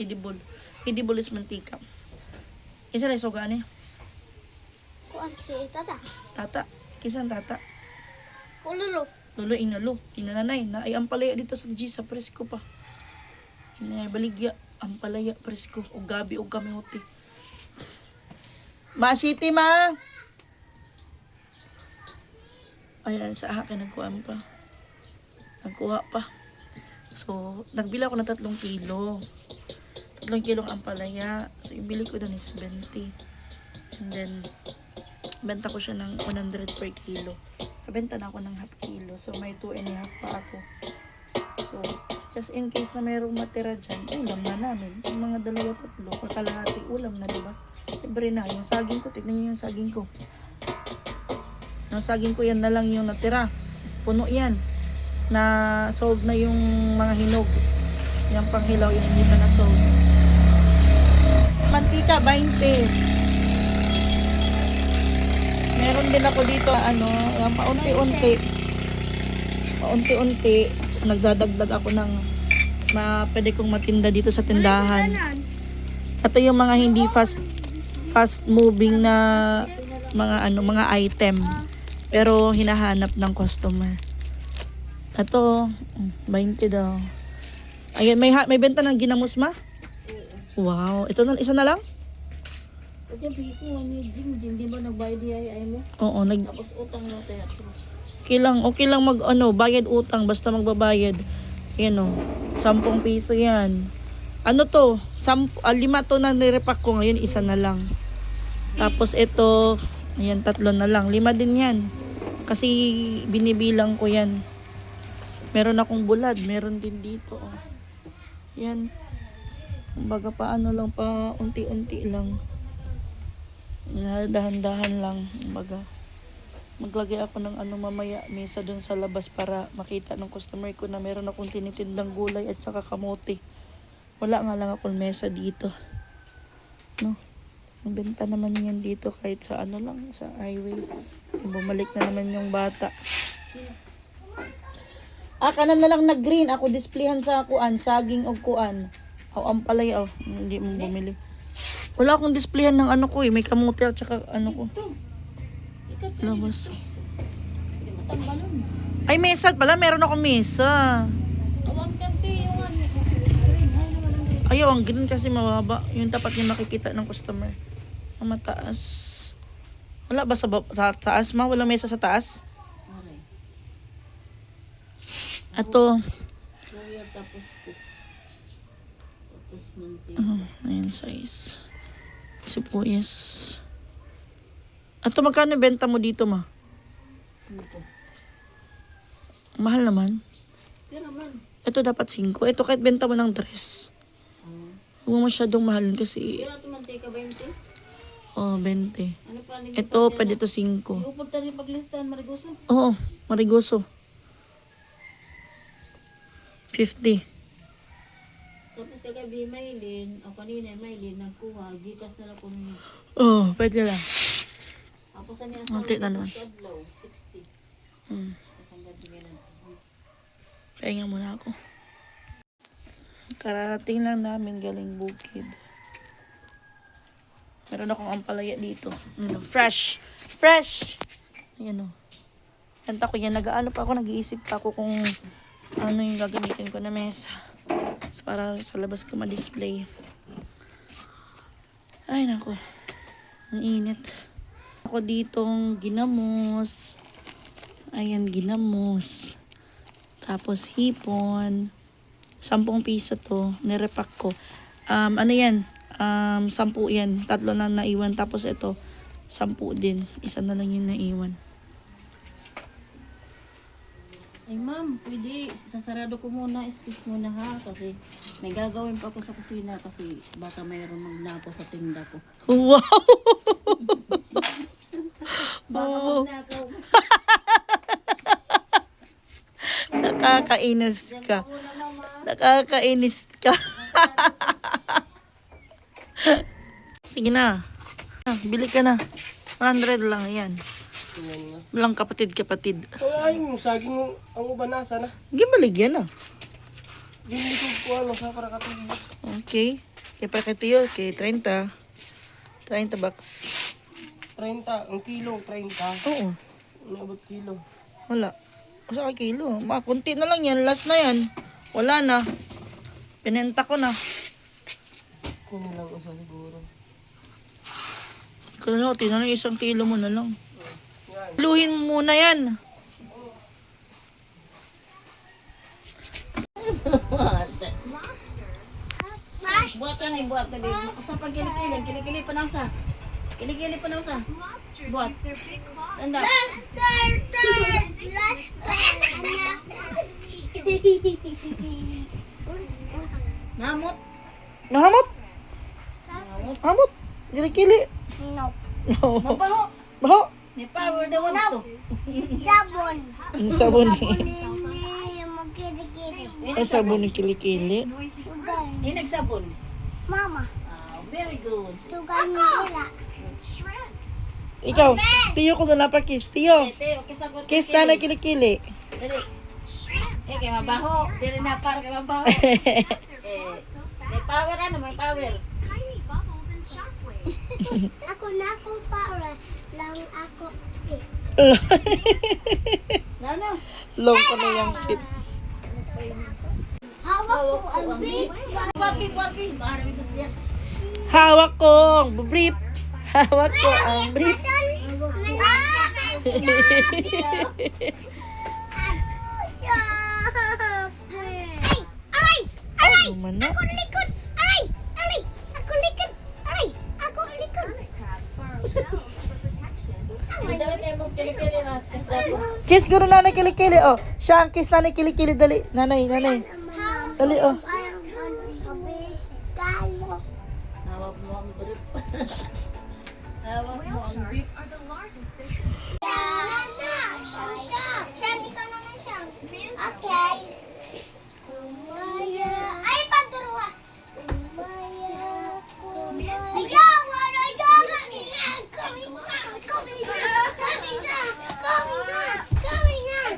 edible. Edible is mantika. Isa na suga ni. Kuan si tata. Tata, kinsan tata? Kulolo. Lolo inalo, inananay na ay ampalaya dito sa G sa presko pa. Inay baligya ampalaya presko o gabi o kamote. Masiti ma. Ayan, sa akin nagkuhaan pa. Nagkuha pa. So, nagbili ako ng 3 kilo. 3 kilo ang ampalaya. So, ibili ko doon is 20. And then, benta ko siya ng 100 per kilo. Kabenta na ako ng half kilo. So, may 2.5 pa ako. So, just in case na mayroong matira dyan, ulam na namin. Yung mga 2-3, kalahati ulam na, diba? Libre na. Yung saging ko, tignan nyo yung saging ko. Yung saging ko, yan na lang yung natira. Puno yan. Na sold na yung mga hinog. Yung panghilaw, yung hindi pa na sold. Mantika, 20. Meron din ako dito, yung paunti-unti, nagdadagdag ako ng pwede kong matinda dito sa tindahan. Ito yung mga hindi fast moving na mga item. Pero hinahanap ng customer. Ito, 20 daw. Ayan, may benta ng ginamos ma? Wow, ito na, isa na lang? Pwede ko ni Jim, di ba nagbayad ay mo? Oo, Tapos utang na teatro. okay lang bayad utang basta magbabayad. Yan o, 10 piso yan. Ano to? 5 to na nirepack ko ngayon, isa na lang. Tapos ito, ayan, 3 na lang. 5 din yan. Kasi binibilang ko yan. Meron akong bulad, meron din dito. Oh. Yan. Kumbaga paano lang, pa unti-unti lang. Dahan-dahan lang. Kumbaga. Maglagay ako ng mamaya, mesa dun sa labas para makita ng customer ko na meron akong tinitindang gulay at saka kamote. Wala nga lang akong mesa dito. No? Ang benta naman yan dito kahit sa lang, sa highway. Bumalik na naman yung bata. Kanan na lang na green. Ako displayhan sa kuan, saging o kuan. Ampalay, hindi mo bumili. Wala akong displayhan ng ko may kamote at saka ko. Labas. Ay, mesa pala. Meron akong mesa. Awang kanti yung green. Hay naman ang green. Ayaw, ang green kasi mababa. Yung tapat yung nakikita ng customer. Ang mataas. Wala ba sa taas ma? Walang mesa sa taas? Aray. Ato. Royal tapos cook. Tapos mantika. Ayan size. Sibuyas. Ato, magkano benta mo dito ma? 5. Mahal naman. Pero man. Ito dapat 5. Ito kahit benta mo ng dress. Huwag mo masyadong mahalin kasi. Pero ito mantika 20. Oh, 20. Ano pa ni Ito, pwede ito 5. Upod tani paglistahan marigoso. Oo, marigoso. 50. Tapos sa gabi Maylin, o kanina Maylin nagkuha, gikas na lang ko niya. Oh, pwede lang. Tapos sa niya Munti na naman. 60. Tapos ang gabi ganun. Pahinga muna ako. Kararating lang namin galing bukid. Meron akong ampalaya dito. Fresh! Fresh! Ayan o. Kanta ko yan. Nag-ano pa ako, nag-iisip pa ako kung ano yung gagamitin ko na mesa. So, para sa labas ko ma-display. Ay, nako. Ang init. Ako ditong ginamos. Ayan, ginamos. Tapos hipon. 10 piso to. Nirepack ko. Ano yan? 10 yan. 3 na naiwan. Tapos ito, 10 din. Isa na lang yung naiwan. Ay ma'am, pwede sasarado ko muna, excuse muna ha, kasi may gagawin pa ako sa kusina kasi baka mayroon magnakaw sa tinda ko. Wow! Baka magnakaw. Nakakainis ka. Una mama. Nakakainis ka. Sige na. Bili ka na. 100 lang yan. Walang kapatid. Ay, yung saging ang ubanasa na. Gimaligyan na. Ginlikod ko ano sa para katulog. Okay. Kaya pa katiyo. Okay, 30. 30 bucks. 30, ang kilo, 30. Oo. Inabot kilo. Wala. Sa kilo. Kunti na lang yan. Last na yan. Wala na. Pinenta ko na. Kunin lang isa siguro. Kalahati na lang 1 kilo mo na lang. Luhin mo muna yan. Buat ka na, buat ka din. Sa pagkilikili, kilikili pa na usa. Kilikili pa na usa. Buat. Tanda. Namot. Nahamot? Namot. Hamot? Kilikili? No. No. Mabaho. Baho? May power daw to. Sabon. Ang sabon ni. Hindi magkiri-kiri. Ang sabon ni kilikili. Tugan. Hindi nagsabon. Mama. Very good. Tugan nila. Ikaw, tiyo ko na napakis. Tiyo. Teo, kisagot. Kiss na na kilikili. Dali. Kay mabaho. Dili na para kay mabaho. May power ano, may power. Tiny bubbles and shockwaves. Ako na akong para lang ako fit. Nano? Long ko na yung fit. Hawak ko ang fit. Papi. Maharami sa siya. Hawak ko ang brief. Hawak ko ang brief. Aray! Ay, mana. Ako likod! Aray! Aray! Ako likod! Aray! Ako likod! Hindi naman tayo magkilikili na. Kiss ko na nanay kilikili. Oh, siya ang kiss nanay kilikili. Dali. Nanay. Dali, oh. Hawak mo ang brief. Hawak mo ang brief. Okay. Ay, pagduruha. Ayaw, wala ayaw. Kami na.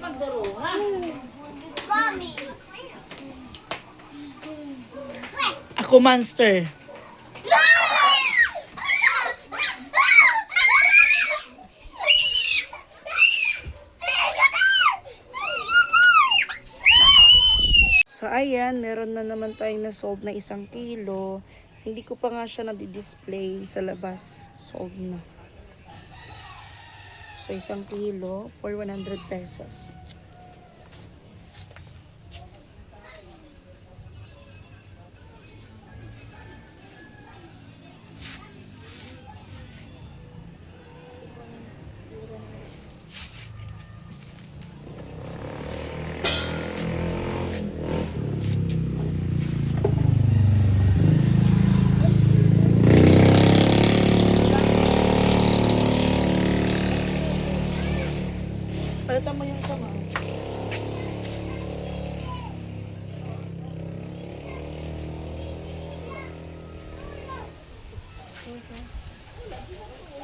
Pagdaro, ha? Kami. Ako monster. So, ayan, meron na naman tayong na-sold na 1 kilo. Hindi ko pa nga siya nadi-display sa labas. Sold na. So, 1 kilo for 100 pesos. Palitan mo yung sama.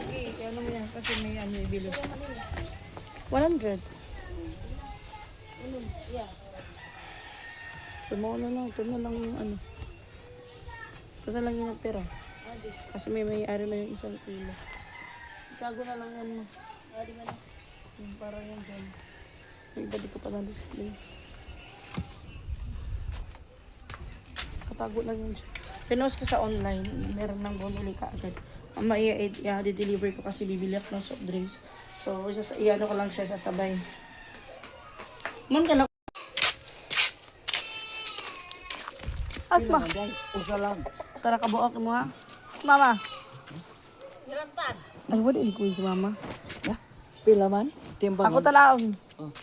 Okay, kaya naman yan kasi may ano ibili. 100. Sumo na lang. Ito na lang yung ano. Ito na lang yung natira. Kasi may-ari na yung 1 kilo. Itago na lang yan mo. Yung para yan dyan. Yung iba di ko pa na-display. Katago lang yan dyan. Pinost ko sa online. Meron nang bumili ka agad. Mamaya i-deliver ko kasi bibili ako ng soft drinks. So, i-ano ko lang siya sasabay. Man ka lang. Asma. Usa lang. Tara ka buok mo ha. Mama. Ay, wala ko si mama. Pila man? Timbang. Ako talaong. Oh.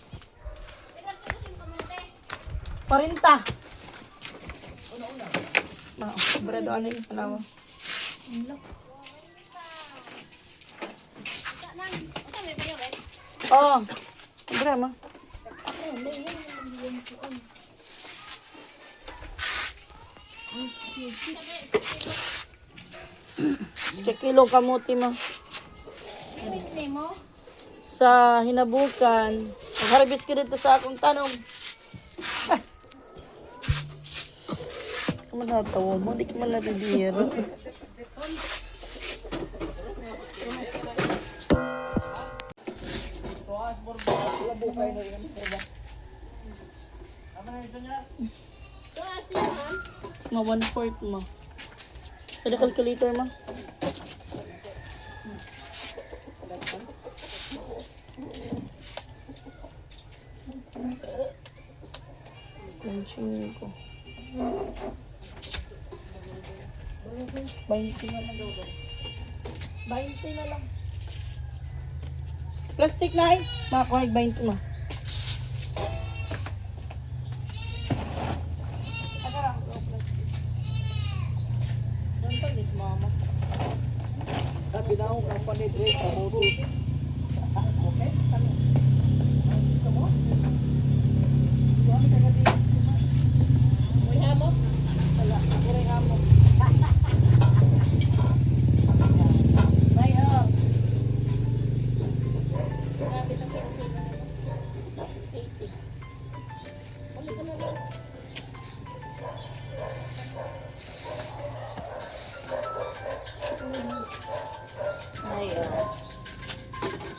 40. Bredo ano yung palawa. Oo. Bre ma. Sige kilo kamuti ma. Sa hinabukan. Mag-harvest ka dito sa akong tanong. Kamu natawa mo, di ka man nabibiro. Ma 1/4 ma. Ada calculator ma. Launching ko. 20 na lang. 20 na lang. Plastic na eh. Makakuha 20 ma. Sabi na akong company Drake kamuti.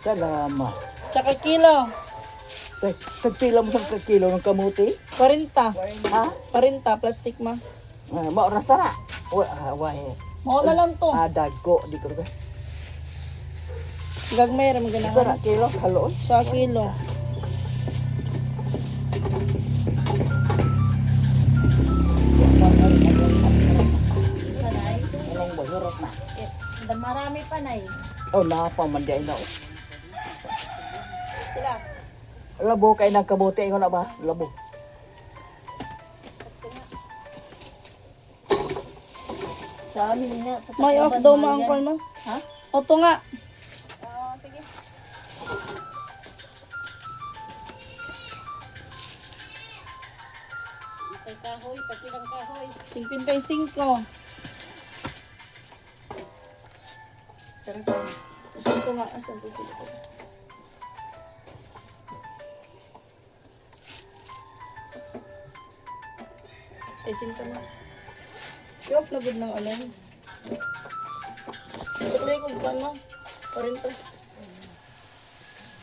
Salamat. Saka kilo. Tagpila mo sa kilo ng kamuti? 40. Ha? 40 plastic ma. Maoras na na. Why? Mao na lang to. Dago. Di ko ba? Gagmay ra Isa na maganahan. kilo. Haloon. Sa kilo. Anong mahirap na? Marami pa na eh. Oh, napamandiay na. Sila. Labo kay ng kamuti. Ingon na ba? Labo. Sa amin nga. Sa May off daw ma ang kwan ma. Ha? Oto nga. Sige. Itay kahoy, pakilang kahoy. 55. Tara ka. Saan ko nga? Saan ko dito? Ay, sinto na. I-off na good ng alam. Tuloy kong plan mo. 40.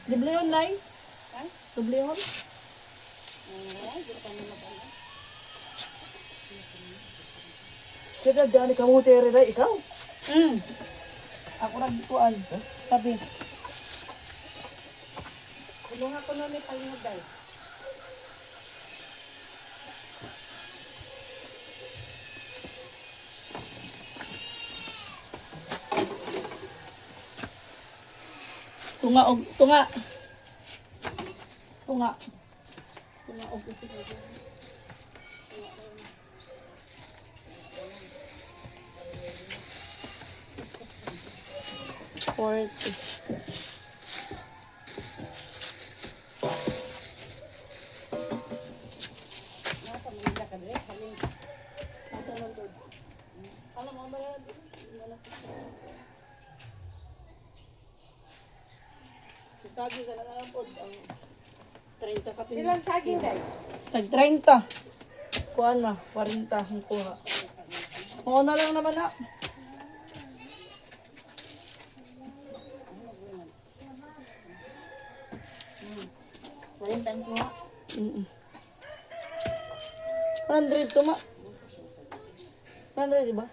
Dublyon, Nay? Dublyon? Kada dani kamu tere na ikaw. Ako nagkuan. Sabi. Kulungan ko nun ni Palingaday. Tunga og tunga. Tunga. Tunga og kasi. 40. Saging ka na lang po. 30 ka pinili. Ilang saging dahil? Tag 30. Kuhan na. 40 ang kuha. Oo na lang naman na. Kuwentang kuha. 100 to ma. 100 diba?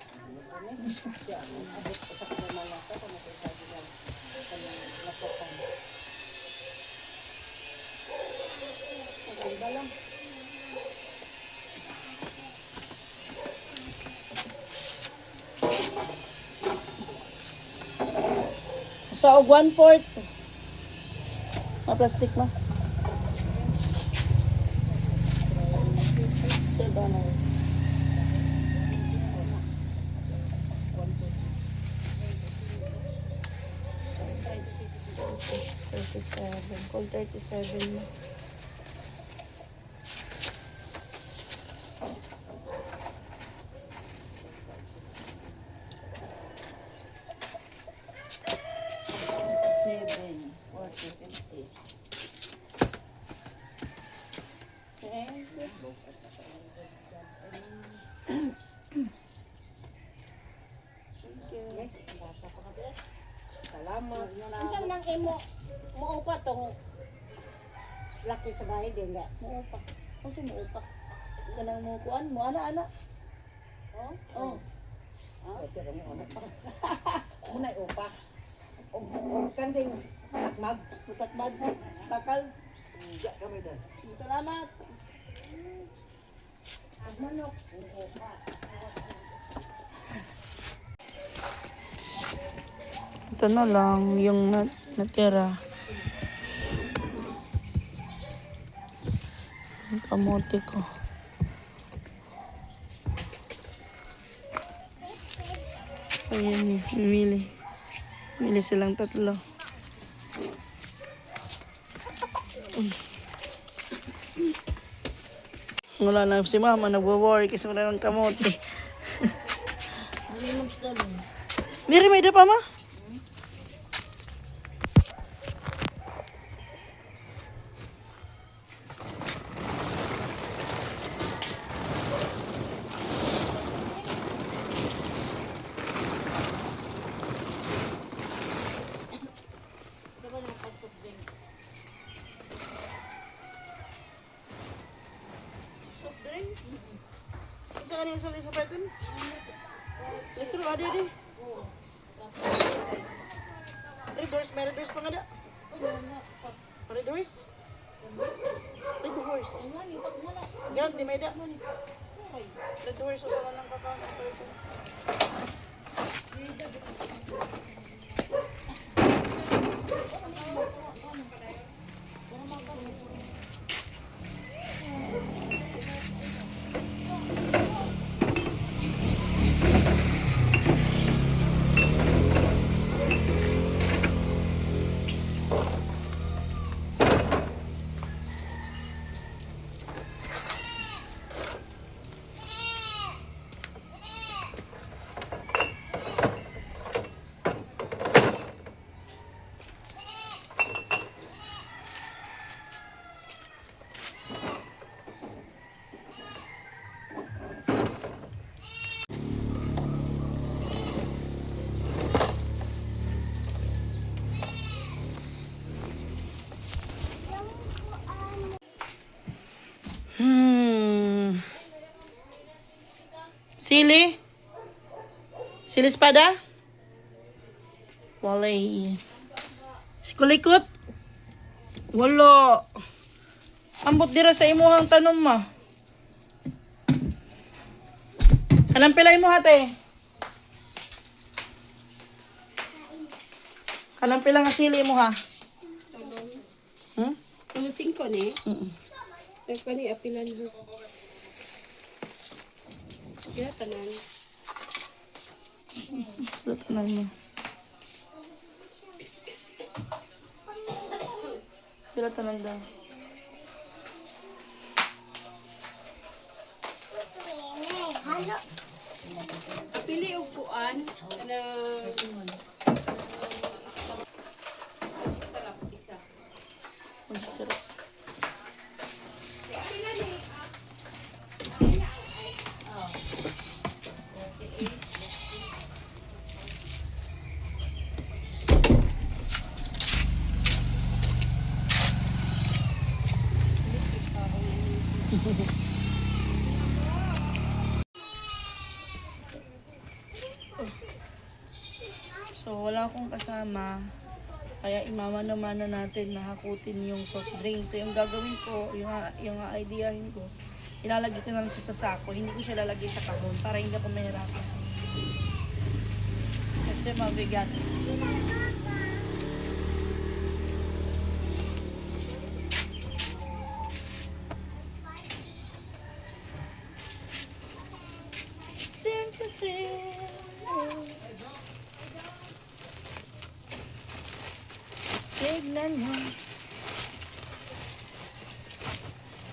Sa og 1/4. Ma plastic ma. Call 37. Ano nang imo? Muupa tong laki sa bahay din nga. Muupa. Ano siya muupa? Kanang mo kuan mo ana. Oh? Oh. Muna upa. O kanding takmag. Butakbad. Takal. Ya kami dah. Salamat. Manok. Upa. Ito na lang yung natira. Ang kamote ko. Ayan, mimili. Mili silang tatlo. Wala na si mama, nagwa-worry kasi wala ng kamote. Miri, may ida pa ma? Soft drink? Saan yung sa pwede? Litro, ada di? Red horse, may red horse pa nga da? Red horse? Red horse. Ganun, di may da. Red horse, o sa lang kakaon ang person. Sili? Sila espada? Walay. Sikulikot? Wala. Ambot dira sa imuhang tanom ma. Anong pilay mo hate? Anong pilang asili mo ha? Hmm? Ano 5 ni? Mm. Pero pa ni apilan mo. Kaya tanan. Tanan mo. Sila tanan daw. Pili og kuan na sarap isa. Ang sarap. So, wala akong kasama. Kaya imamana-mana natin na hakutin yung soft drink. So, yung gagawin ko, yung ideahin ko, ilalagay ko na lang siya sa sako. Hindi ko siya lalagay sa kahon para hindi ako mahirapan. Kasi mabigat. Sympathy. Tignan mo.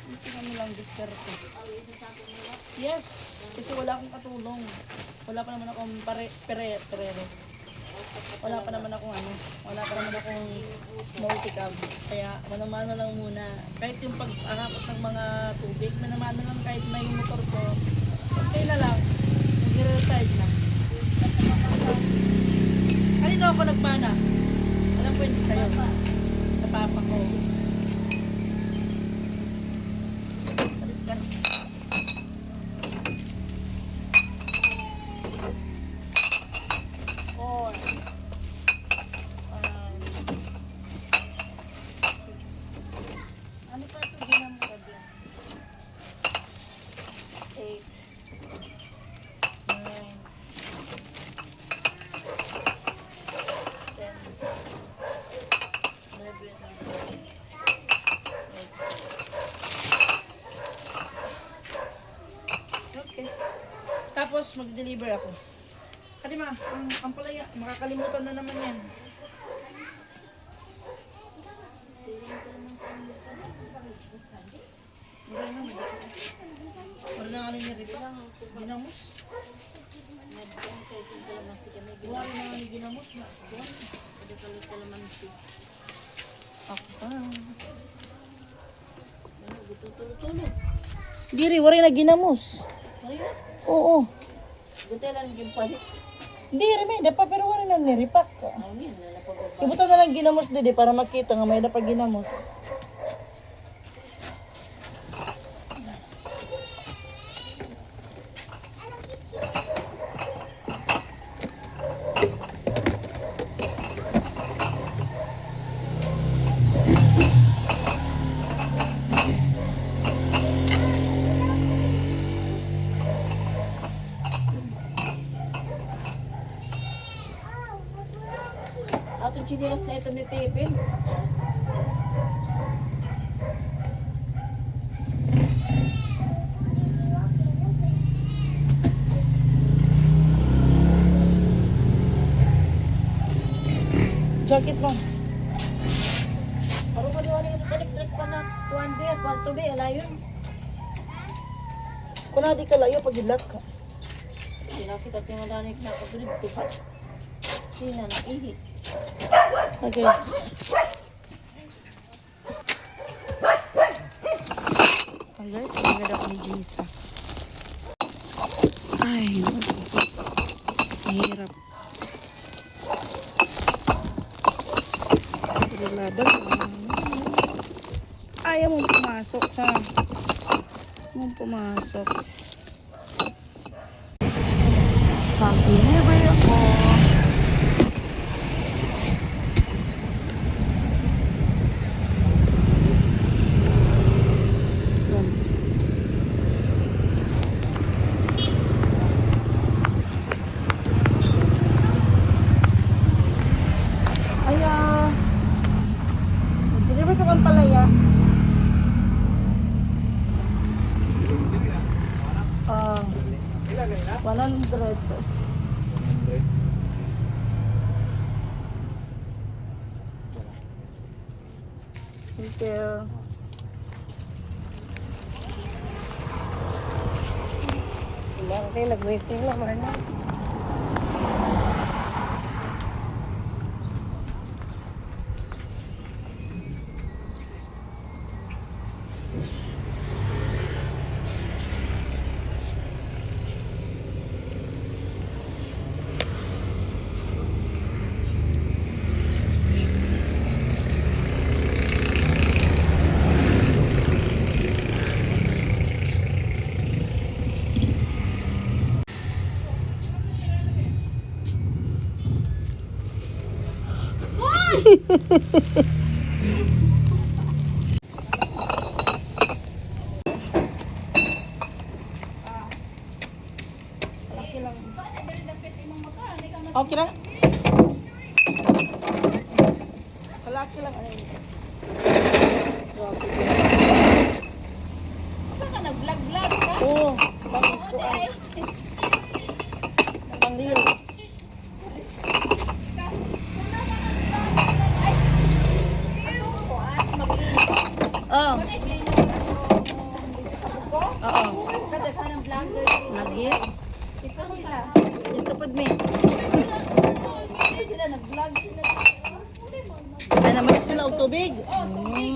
Ito kami lang diskarte. Yes, kasi wala akong katulong. Wala pa naman akong perero. Wala pa naman akong wala pa naman akong multicab. Kaya manamana lang muna. Kahit yung pag-ahakot ng mga tubig, manamana lang kahit may motor ko. Okay na lang. Nag-retired na. Kanino ako nagmana? Alam ko hindi sa'yo. Sa papa ko. Alis ka. 4 5 6. Ano pa ito ginamura din? 8 9 Okay. Tapos mag-deliver ako. Kadi ma, ang palaya, makakalimutan na naman yan. Wala na nga niya rito. Ginamos. Wala na nga ni ginamos. Ako pa. Diri, wala na ginamos. Oo. Hindi, remeda pa, pero wala na niripak. Ibutan na lang ginamos dede para makita nga may dapat ginamos. Atong chinilas na ito ni Tipin. Jacket mo. Parang kaliwani ito electric pa na 1B at 1 b alayon. Kung na di ka layo pag ilak ka. Sinakit at yung madanik na pagulid ko pa. Sina na ihi. Okay. Alright, pagagad ako ni Jisa. Ay, mahirap. Laban. Ayaw mong pumasok ha. Ayaw mong pumasok. Pag ako. Yan. Aya. Deliver ka man pala ya. Ah. 100. Thank you. Wala, okay, nag-waiting lang, Marna. Okay lang. Kalaki lang. Saan ka nag-vlog-vlog ka? Oo. Pang real. Oo. Oo. Kada ka ng vlogger. Nag-hit. Ito sila. Yung tupad me. Hindi sila nag-vlog sila. Ay naman sila og tubig. Oh, tubig.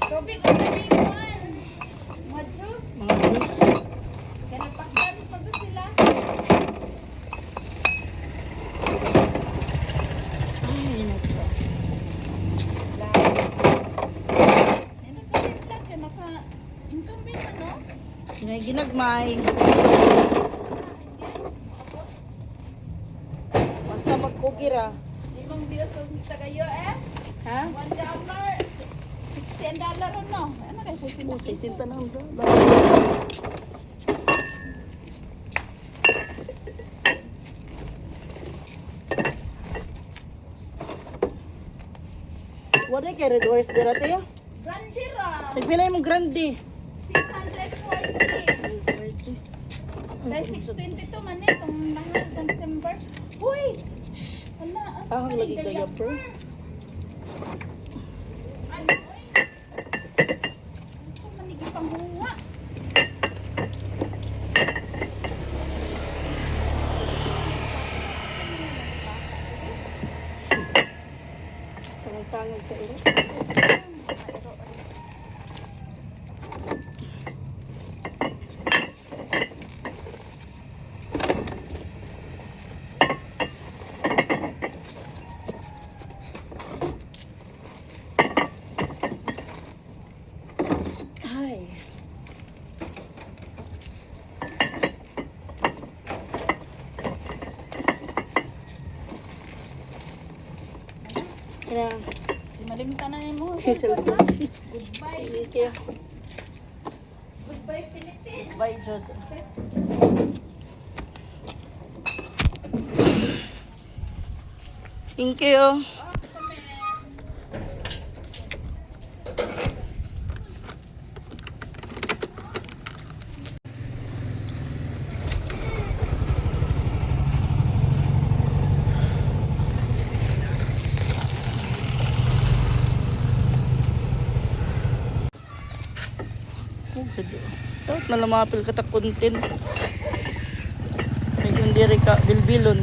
Tubig ang nalimuan. Mga juice. Mga juice. Kaya nagpag-dance mag sila. Ay, nako. Eh, nagka-vlog ka. Naka-incumbent ano? Ginagmay. Basta magkugira. Limang views sa taga-US. Ha? $1. $16 no? Ano kayo sa Oh, 60 na ang dala. Wala kay red horse dira tayo. Grande ra. Nagpilay mo grande. 640. Dahil 622 man eh. Itong mahal ng December. Uy! Wala. Ang lagi diaper. Ano uy? Asa manigi panghunga? Tangag sa ilo. Ay. Kaya, Si Malimta na mo. cellphone. Goodbye. Thank you. Goodbye, Philippines. Bye, Jod. Thank you. Dapat na lamapil ka ta content. May kundi rin ka bilbilon.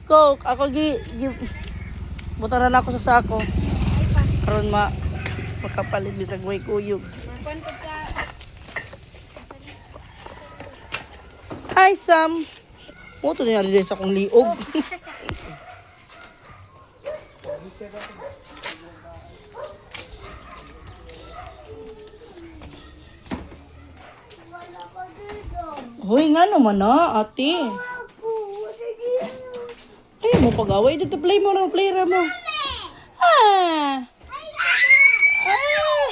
Coke, ako butaran ako sa sako. Karon makapalit bisag way kuyog. Hi Sam. Mo to niya rin sa akong liog. Hoy, nga naman na, ate. Ay, mo pag-away dito. Play mo na, play ra mo. Ah! Ah!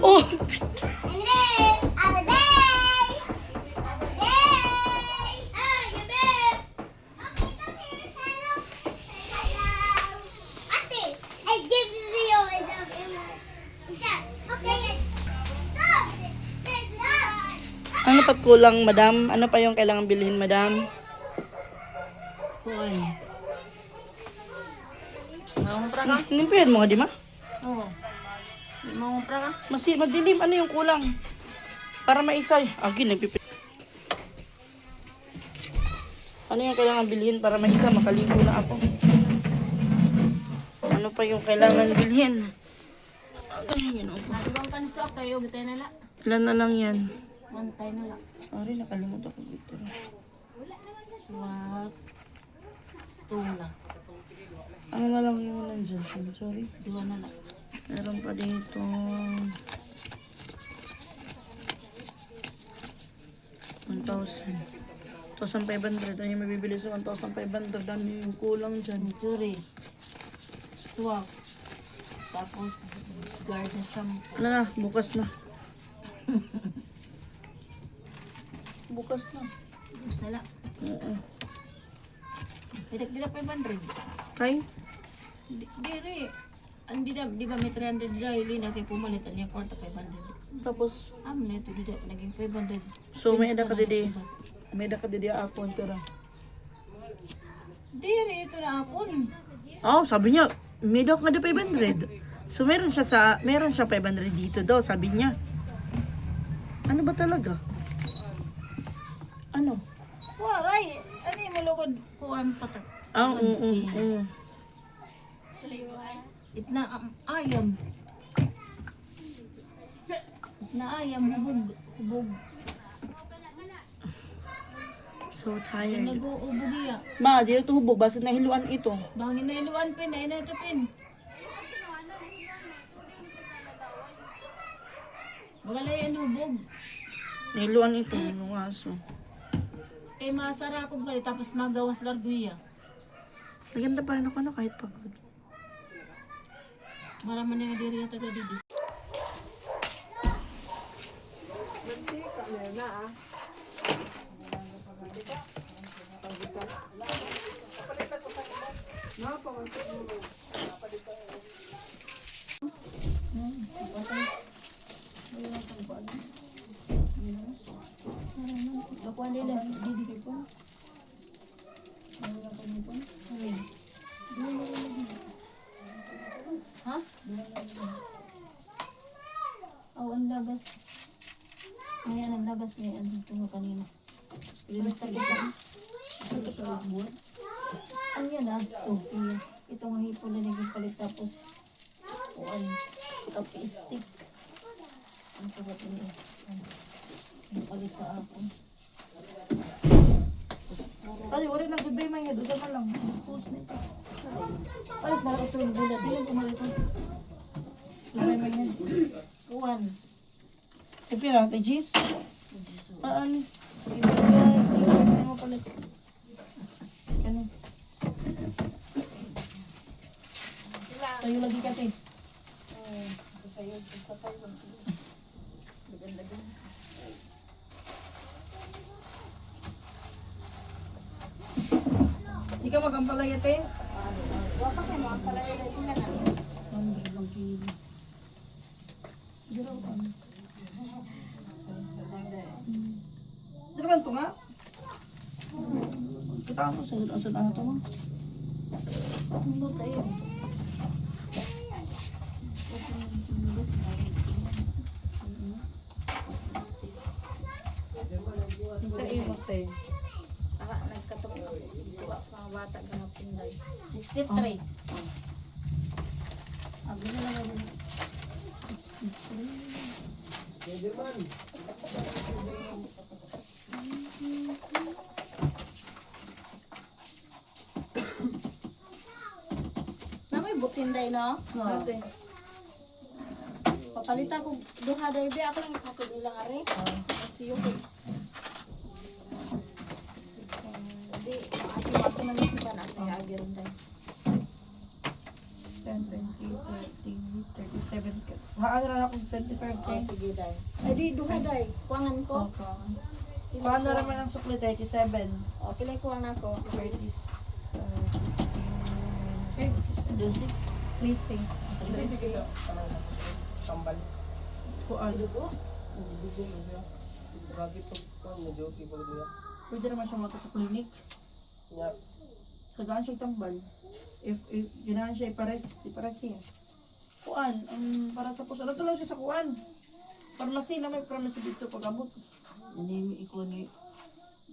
Oh! Ano pa kulang, madam? Ano pa yung kailangan bilhin, madam? Kuan. Mangumpra ka? Nimpihan mo nga, di ma? Oo. Di mangumpra ka? Madilim, ano yung kulang? Para maisay. Agi, nagpipit. Ano yung kailangan bilhin para maisa? Makaligo na ako. Ano pa yung kailangan bilhin? Ay, yun ako. Nagibang pansok kayo, bitay na la. Ilan na lang yan? Mantay na la. Sorry, nakalimutan ko dito. Swak. Stula. Ano na lang yung nandyan? Sorry. Dua na la. Meron pa dito. 1,500. Ano yung mabibili sa 1,500? Ano yung kulang dyan? Juri. Swak. Tapos, garden shampoo. Ano na, bukas na. Bukas na. Tapos na la. Oo. Dila 500. Kay? Diri. Andi na, di ba may 300 dahil natin pumalit niya kwarta 500. Tapos, Na ito dito, naging 500. so may eda ka didi. May eda ka didi ako. Tira. Diri, ito na apon. Oh, sabi niya, may daw ka na 500. So meron siya 500 dito daw, sabi niya. Ano ba talaga? Ano? Waray, ano yung malugod kuhan patak? Ah, Itna ayam. Itna ayam, hubog. So tired. Nag-uubog iya. Ma, di ito hubog, basta nahiluan ito. Bangin na iluan pin, ay na ito pin. Magalayan hubog. Nahiluan ito, yung aso. Kay masara ko gali, tapos magawas larguya. Maganda pa rin ako na kahit pagod. Maraman nga diri yung taga didi. Lakuan nila, didi ko. Ha? Oh, ang lagas. Ayan, ang lagas niya. Ano ito nga kanina. Basta ito. Ano yan ah? Ito. Ito nga hipo na naging palit tapos kuan. Kapi stick. Ano ito ba ito niya? Yung palit sa ako. Pali, wala na goodbye man nga, doon na lang. Dispose na ito. Palit na ito yung bulad. Di lang kumalit ito. Goodbye man yan. Kuan. E pira, tay Gis? Ano? Sige mo palit. Ano? Tayo lagi ka, tay. Sayo, sa tayo. Di ka magampalay ate? Wapa kayo mga palaya na ito na nga. Ang bilang kilo. Giraw ka. Dalaman to nga? Kita mo sa ano to mo? Ano tayo? Sa iyo tay. Nagkatong tuwa sa mga bata ganapin lang. 63. Abi na lang ako. Na may butinday no? Ate. Papalita ko duha day be ako lang makulang are. Kasi yung di ako na lang sa na sa agir day. 10, 20, 30, 37 ka. Haan na akong 25 Okay, sige day. Ay di duha day. Kuangan ko. Paano naman ang sukli? 37. O pilay kuang nako. 30. Dulce. Pleasing. Sambal. Kuan. Dugo mo siya. Grabe to. Medyo tipo niya. Pwede naman siya mata sa clinic. Nya. Tagaan siya tambal. If ganahan siya ipares siya. Kuan, para sa puso. Natulong siya sa kuan. Pharmacy na may pharmacy dito pag-abot. Nimi iko ni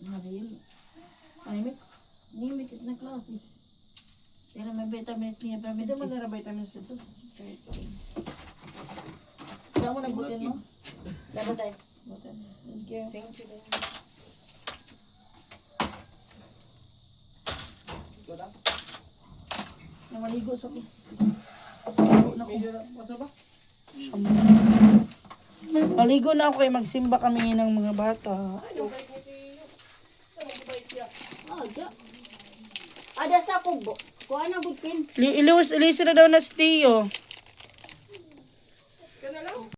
Mariel. Anime? Nimi kit na klase. Pero may vitamin niya para Ito man na vitamins ito. Saan mo nagbutin mo? Dapat day. Butin. Thank you. Thank you day. Namaligo sa ko. Maligo na ako kay magsimba kami ng mga bata. Aga. Ada sa kubo. Kuha na budpin. Iliwis na daw na si Tio.